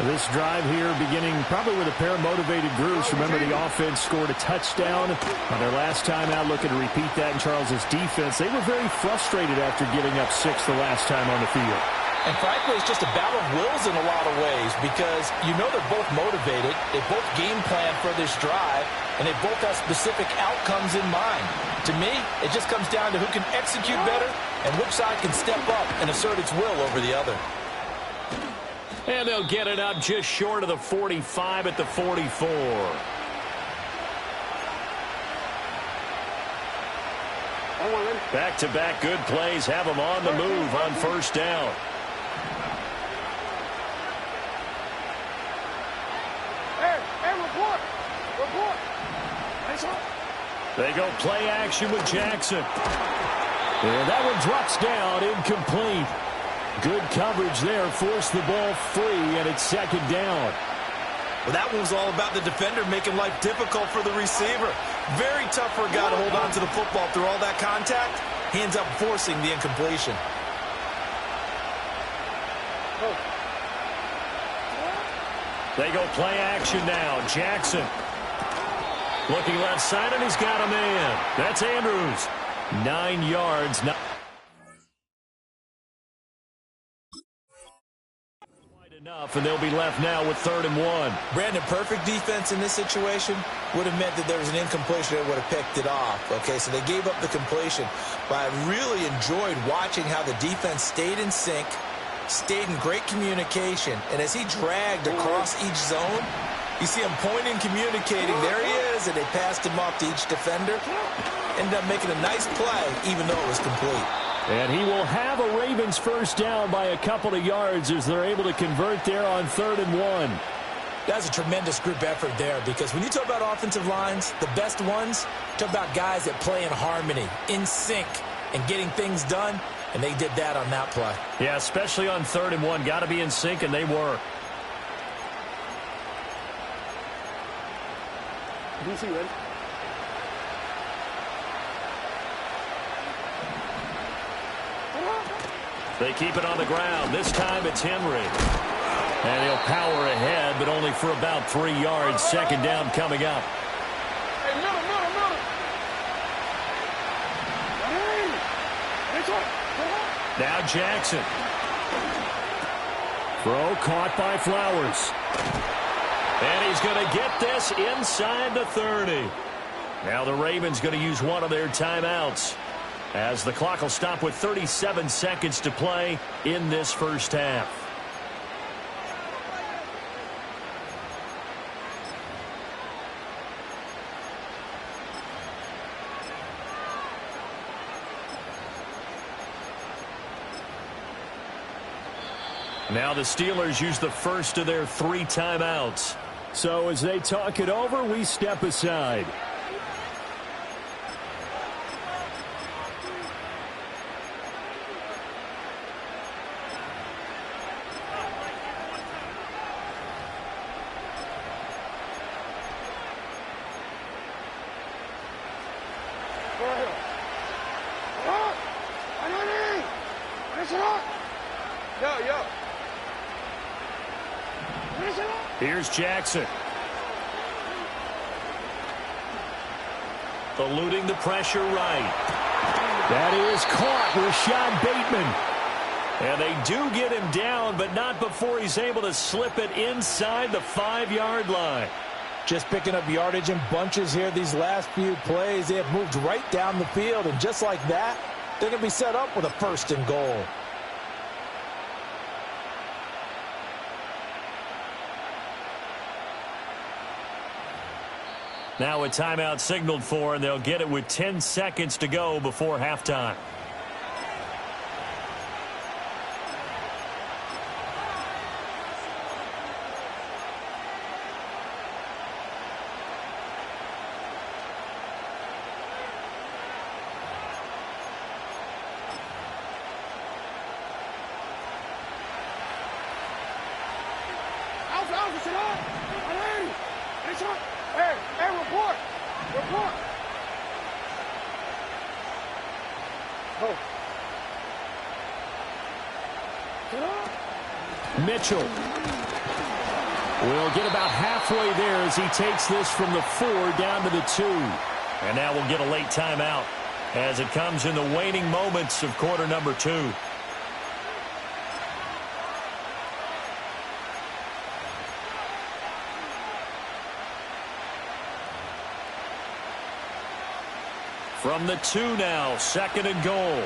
This drive here beginning probably with a pair of motivated groups. Remember, the offense scored a touchdown on their last time out, looking to repeat that in Charles's defense. They were very frustrated after giving up 6 the last time on the field. And frankly, it's just a battle of wills in a lot of ways because you know they're both motivated. They both game plan for this drive, and they both have specific outcomes in mind. To me, it just comes down to who can execute better and which side can step up and assert its will over the other. And they'll get it up just short of the 45 at the 44. Back-to-back good plays have them on the move on 1st down. Report. They go play action with Jackson. And that one drops down, incomplete. Good coverage there, forced the ball free, and it's 2nd down. Well, that one was all about the defender making life difficult for the receiver. Very tough for a guy to hold on to the football through all that contact. He ends up forcing the incompletion. They go play action now. Jackson looking left side, and he's got a man. That's Andrews. 9 yards. Enough, and they'll be left now with 3rd and 1. Brandon, perfect defense in this situation would have meant that there was an incompletion that would have picked it off. Okay, so they gave up the completion, but I really enjoyed watching how the defense stayed in sync, stayed in great communication. And as he dragged across each zone, you see him pointing, communicating. There he is, and they passed him off to each defender. Ended up making a nice play, even though it was complete. And he will have a Ravens first down by a couple of yards as they're able to convert there on 3rd and 1. That's a tremendous group effort there, because when you talk about offensive lines, the best ones, talk about guys that play in harmony, in sync, and getting things done, and they did that on that play. Yeah, especially on 3rd and 1. Got to be in sync, and they were. DC, ready? They keep it on the ground. This time it's Henry. And he'll power ahead, but only for about 3 yards. 2nd down coming up. Hey, middle. Now Jackson. Throw caught by Flowers. And he's going to get this inside the 30. Now the Ravens going to use one of their timeouts, as the clock will stop with 37 seconds to play in this first half. Now the Steelers use the first of their 3 timeouts. So as they talk it over, we step aside. Here's Jackson. Eluding the pressure right. That is caught. Rashad Bateman. And they do get him down, but not before he's able to slip it inside the 5-yard line. Just picking up yardage in bunches here these last few plays. They have moved right down the field, and just like that, they're going to be set up with a 1st and goal. Now a timeout signaled for, and they'll get it with 10 seconds to go before halftime. Mitchell will get about halfway there as he takes this from the 4 down to the 2. And now we'll get a late timeout as it comes in the waning moments of quarter number 2. From the 2 now, 2nd and goal.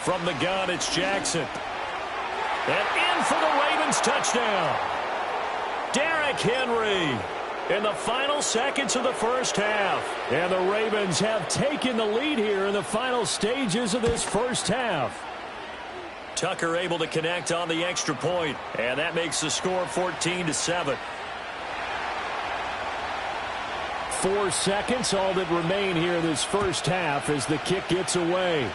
From the gun, it's Jackson. And in for the Ravens touchdown. Derrick Henry in the final seconds of the first half. And the Ravens have taken the lead here in the final stages of this first half. Tucker able to connect on the extra point, and that makes the score 14-7. 4 seconds, all that remain here in this first half as the kick gets away.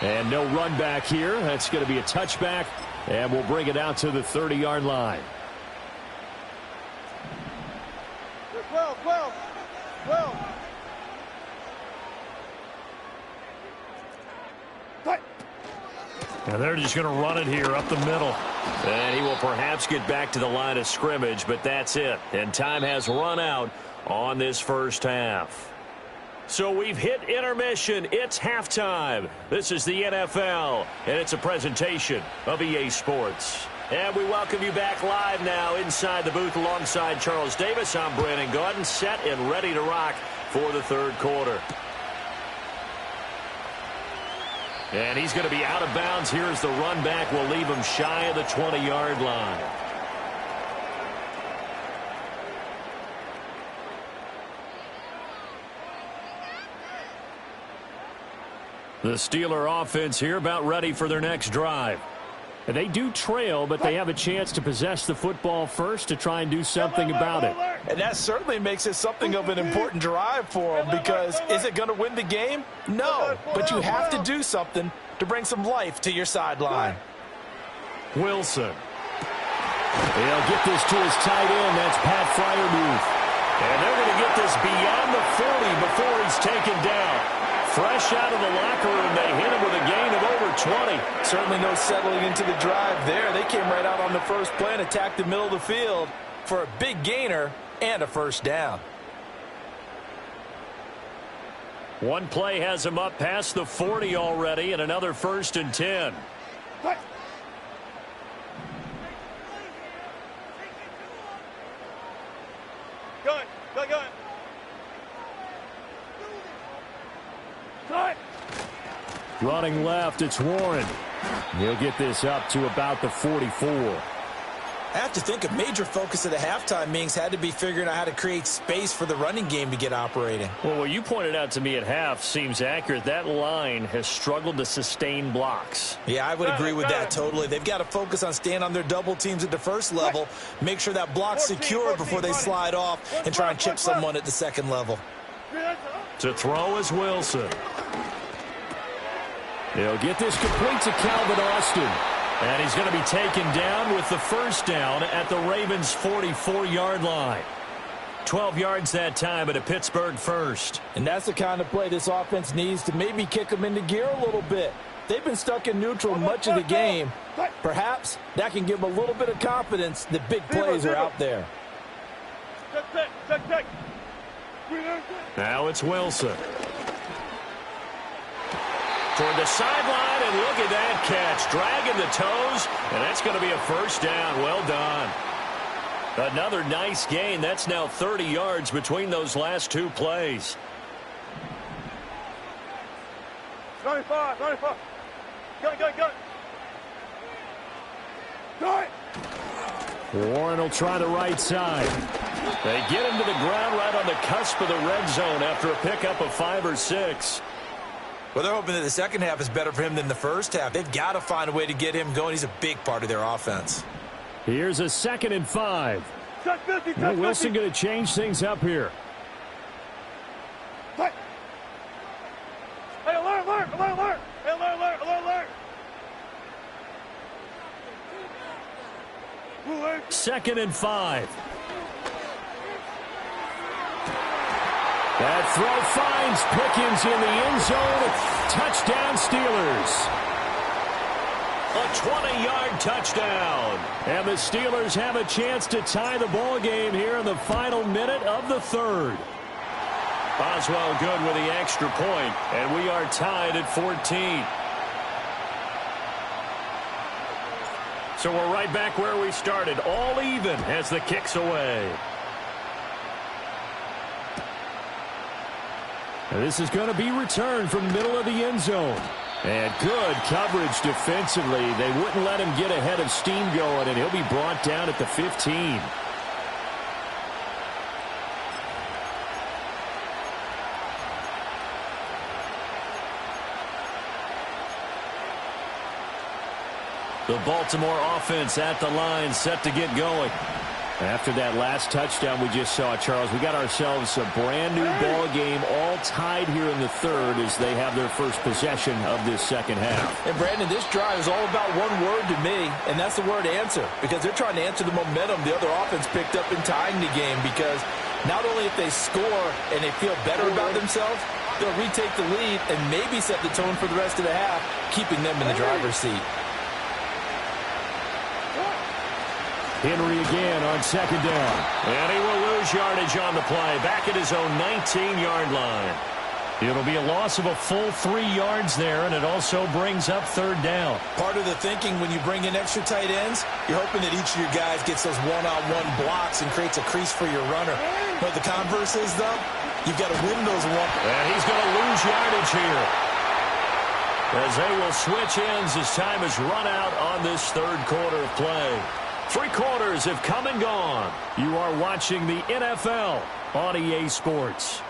And no run back here. That's going to be a touchback, and we'll bring it out to the 30-yard line. 12. Now they're just going to run it here up the middle. And he will perhaps get back to the line of scrimmage, but that's it. And time has run out on this first half. So we've hit intermission. It's halftime. This is the NFL, and it's a presentation of EA Sports. And we welcome you back live now inside the booth alongside Charles Davis. I'm Brandon Gaudin, set and ready to rock for the third quarter. And he's going to be out of bounds. Here's the run back. We'll leave him shy of the 20-yard line. The Steeler offense here about ready for their next drive. They do trail, but they have a chance to possess the football first to try and do something about it. And that certainly makes it something of an important drive for them, because is it going to win the game? No, but you have to do something to bring some life to your sideline. Wilson. He'll get this to his tight end. That's Pat Freiermuth. And they're going to get this beyond the 40 before he's taken down. Fresh out of the locker room, they hit him with a gain of over 20. Certainly no settling into the drive there. They came right out on the first play and attacked the middle of the field for a big gainer and a first down. One play has him up past the 40 already, and another 1st and 10. Gun. Running left, it's Warren. He'll get this up to about the 44. I have to think a major focus of the halftime meetings had to be figuring out how to create space for the running game to get operating. Well, what you pointed out to me at half seems accurate. That line has struggled to sustain blocks. Yeah, I would agree with that totally. They've got to focus on staying on their double teams at the first level, make sure that block's secured before they slide off and try and chip someone at the second level. To throw is Wilson. He'll get this complete to Calvin Austin. And he's going to be taken down with the first down at the Ravens' 44-yard line. 12 yards that time at a Pittsburgh first. And that's the kind of play this offense needs to maybe kick them into gear a little bit. They've been stuck in neutral much of the game. Perhaps that can give them a little bit of confidence that big plays are out there. Now it's Wilson. Toward the sideline, and look at that catch. Dragging the toes, and that's going to be a first down. Well done. Another nice gain. That's now 30 yards between those last two plays. 95. Gun. Warren will try the right side. They get him to the ground right on the cusp of the red zone after a pickup of 5 or 6. Well, they're hoping that the second half is better for him than the first half. They've got to find a way to get him going. He's a big part of their offense. Here's a 2nd and 5. Wilson going to change things up here. Hey, alert. Hey, alert. 2nd and 5. That throw finds Pickens in the end zone. Touchdown, Steelers. A 20-yard touchdown. And the Steelers have a chance to tie the ball game here in the final minute of the third. Boswell good with the extra point, and we are tied at 14. So we're right back where we started, all even as the kick's away. And this is going to be returned from the middle of the end zone. And good coverage defensively. They wouldn't let him get ahead of steam going, and he'll be brought down at the 15. The Baltimore offense at the line, set to get going. After that last touchdown we just saw, Charles, we got ourselves a brand-new ball game, all tied here in the third as they have their first possession of this second half. And, Brandon, this drive is all about one word to me, and that's the word answer, because they're trying to answer the momentum the other offense picked up in tying the game, because not only if they score and they feel better about themselves, they'll retake the lead and maybe set the tone for the rest of the half, keeping them in the driver's seat. Henry again on second down. And he will lose yardage on the play. Back at his own 19-yard line. It'll be a loss of a full 3 yards there, and it also brings up third down. Part of the thinking when you bring in extra tight ends, you're hoping that each of your guys gets those one-on-one blocks and creates a crease for your runner. But the converse is, though, you've got to win those one. And he's going to lose yardage here, as they will switch ends as time is run out on this third quarter of play. 3 quarters have come and gone. You are watching the NFL on EA Sports.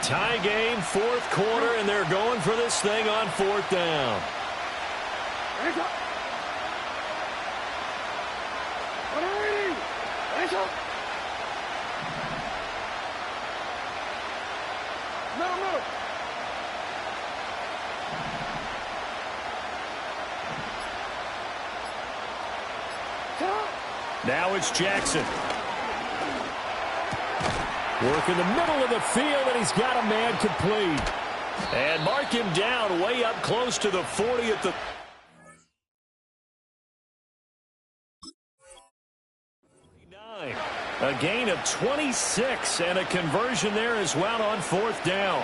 Tie game, fourth quarter, and they're going for this thing on fourth down. Now it's Jackson. Work in the middle of the field, and he's got a man complete. And mark him down way up close to the 40 at the... A gain of 26 and a conversion there as well on fourth down.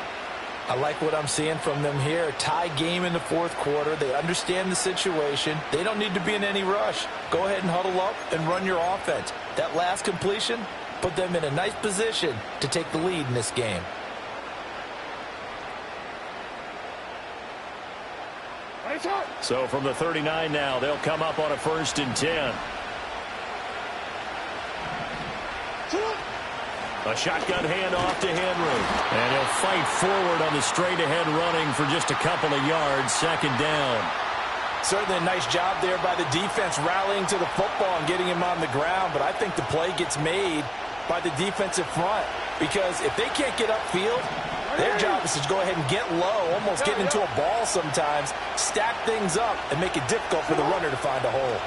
I like what I'm seeing from them here. Tie game in the fourth quarter. They understand the situation. They don't need to be in any rush. Go ahead and huddle up and run your offense. That last completion put them in a nice position to take the lead in this game. So from the 39 now, they'll come up on a 1st and 10. A shotgun handoff to Henry. And he'll fight forward on the straight-ahead running for just a couple of yards. Second down. Certainly a nice job there by the defense rallying to the football and getting him on the ground. But I think the play gets made by the defensive front, because if they can't get upfield, their job is to go ahead and get low, almost get into a ball sometimes, stack things up, and make it difficult for the runner to find a hole.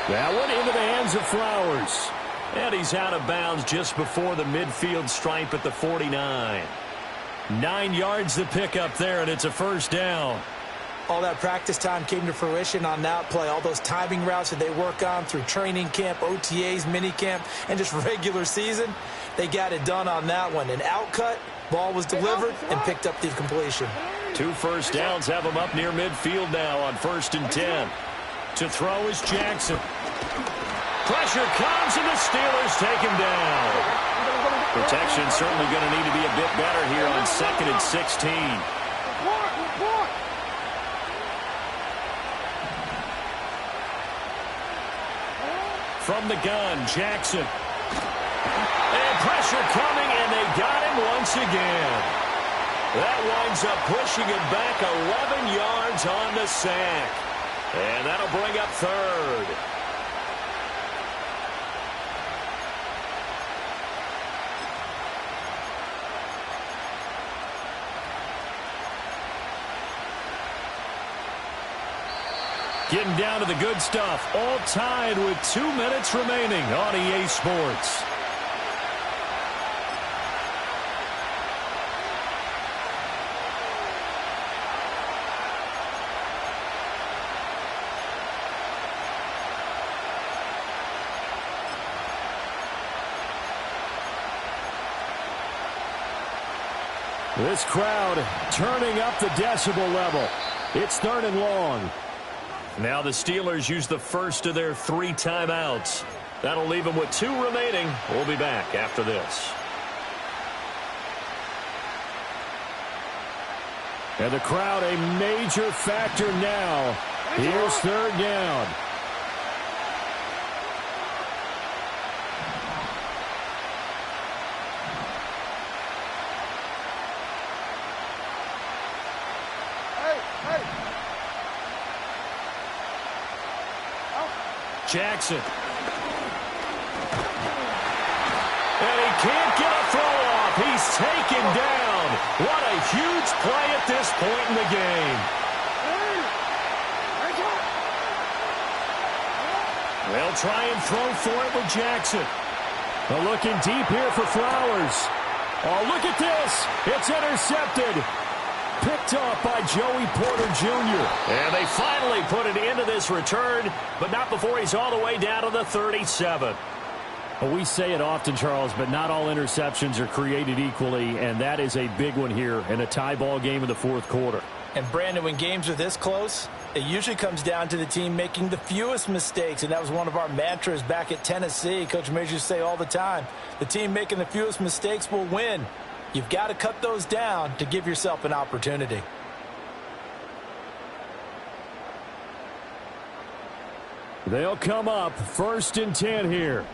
That one into the hands of Flowers. And he's out of bounds just before the midfield stripe at the 49. 9 yards to pick up there, and it's a first down. All that practice time came to fruition on that play. All those timing routes that they work on through training camp, OTAs, minicamp, and just regular season, they got it done on that one. An outcut, ball was delivered, and picked up the completion. 2 first downs have them up near midfield now on 1st and 10. To throw is Jackson. Pressure comes, and the Steelers take him down. Protection certainly going to need to be a bit better here on 2nd and 16. From the gun, Jackson. And pressure coming, and they got him once again. That winds up pushing him back 11 yards on the sack. And that'll bring up third. Getting down to the good stuff. All tied with 2 minutes remaining on EA Sports. This crowd turning up the decibel level. It's 3rd and long. Now the Steelers use the first of their 3 timeouts. That'll leave them with 2 remaining. We'll be back after this. And the crowd a major factor now. Here's 3rd down. Jackson. can't get a throw off. He's taken down. What a huge play at this point in the game. They'll try and throw for it with Jackson. They're looking deep here for Flowers. Oh, look at this. It's intercepted. Picked up by Joey Porter Jr. And they finally put an end to this return, but not before he's all the way down to the 37. Well, we say it often, Charles, but not all interceptions are created equally, and that is a big one here in a tie ball game in the fourth quarter. And, Brandon, when games are this close, it usually comes down to the team making the fewest mistakes, and that was one of our mantras back at Tennessee. Coach Mears used to say all the time, the team making the fewest mistakes will win. You've got to cut those down to give yourself an opportunity. They'll come up 1st and 10 here.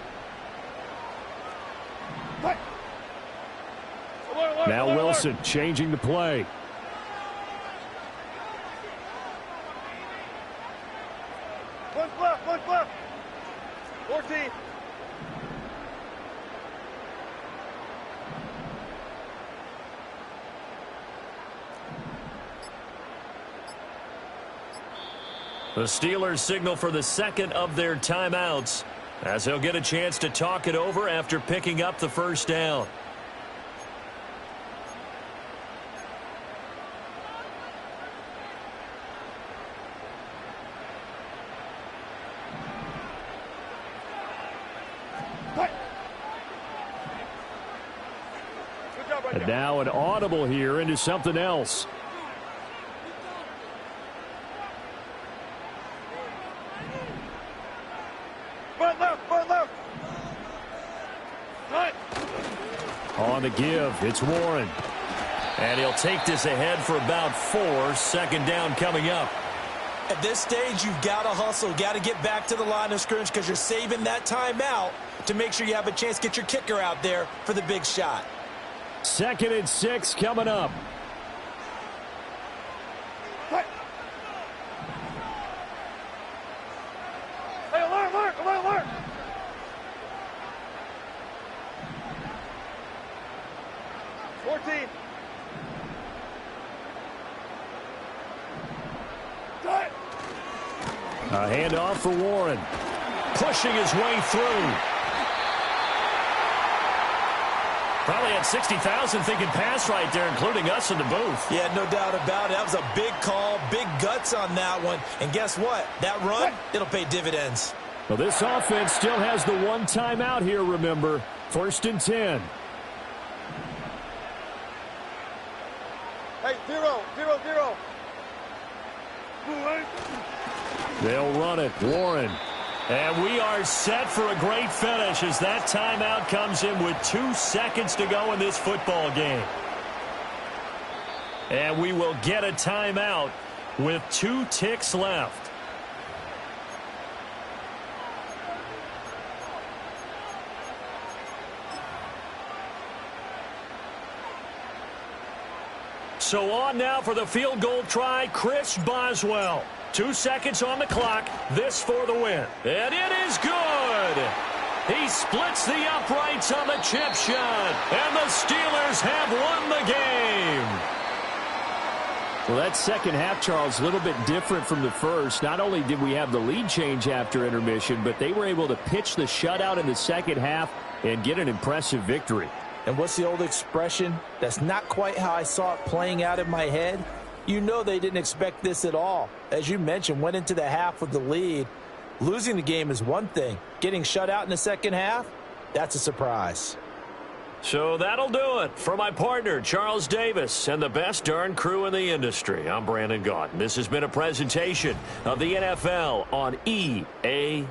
Now Wilson changing the play. One left. 14. The Steelers signal for the second of their timeouts as they'll get a chance to talk it over after picking up the first down. And now an audible here into something else. Front left. Right. On the give, it's Warren. And he'll take this ahead for about 4. 2nd down coming up. At this stage, you've got to hustle, got to get back to the line of scrimmage because you're saving that timeout to make sure you have a chance to get your kicker out there for the big shot. 2nd and 6 coming up. Right. Hey, alert. 14. A handoff for Warren. Pushing his way through. Probably had 60,000 thinking pass right there, including us in the booth. Yeah, no doubt about it. That was a big call, big guts on that one. And guess what? That run, it'll pay dividends. Well, this offense still has the one timeout here, remember. 1st and 10. Hey, 0. They'll run it. Warren. And we are set for a great finish as that timeout comes in with 2 seconds to go in this football game. And we will get a timeout with 2 ticks left. So on now for the field goal try, Chris Boswell. 2 seconds on the clock. This for the win. And it is good. He splits the uprights on the chip shot. And the Steelers have won the game. Well, that second half, Charles, a little bit different from the first. Not only did we have the lead change after intermission, but they were able to pitch the shutout in the second half and get an impressive victory. And what's the old expression? That's not quite how I saw it playing out in my head. You know they didn't expect this at all. As you mentioned, went into the half with the lead. Losing the game is one thing. Getting shut out in the second half, that's a surprise. So that'll do it for my partner, Charles Davis, and the best darn crew in the industry. I'm Brandon Gaudin. This has been a presentation of the NFL on EA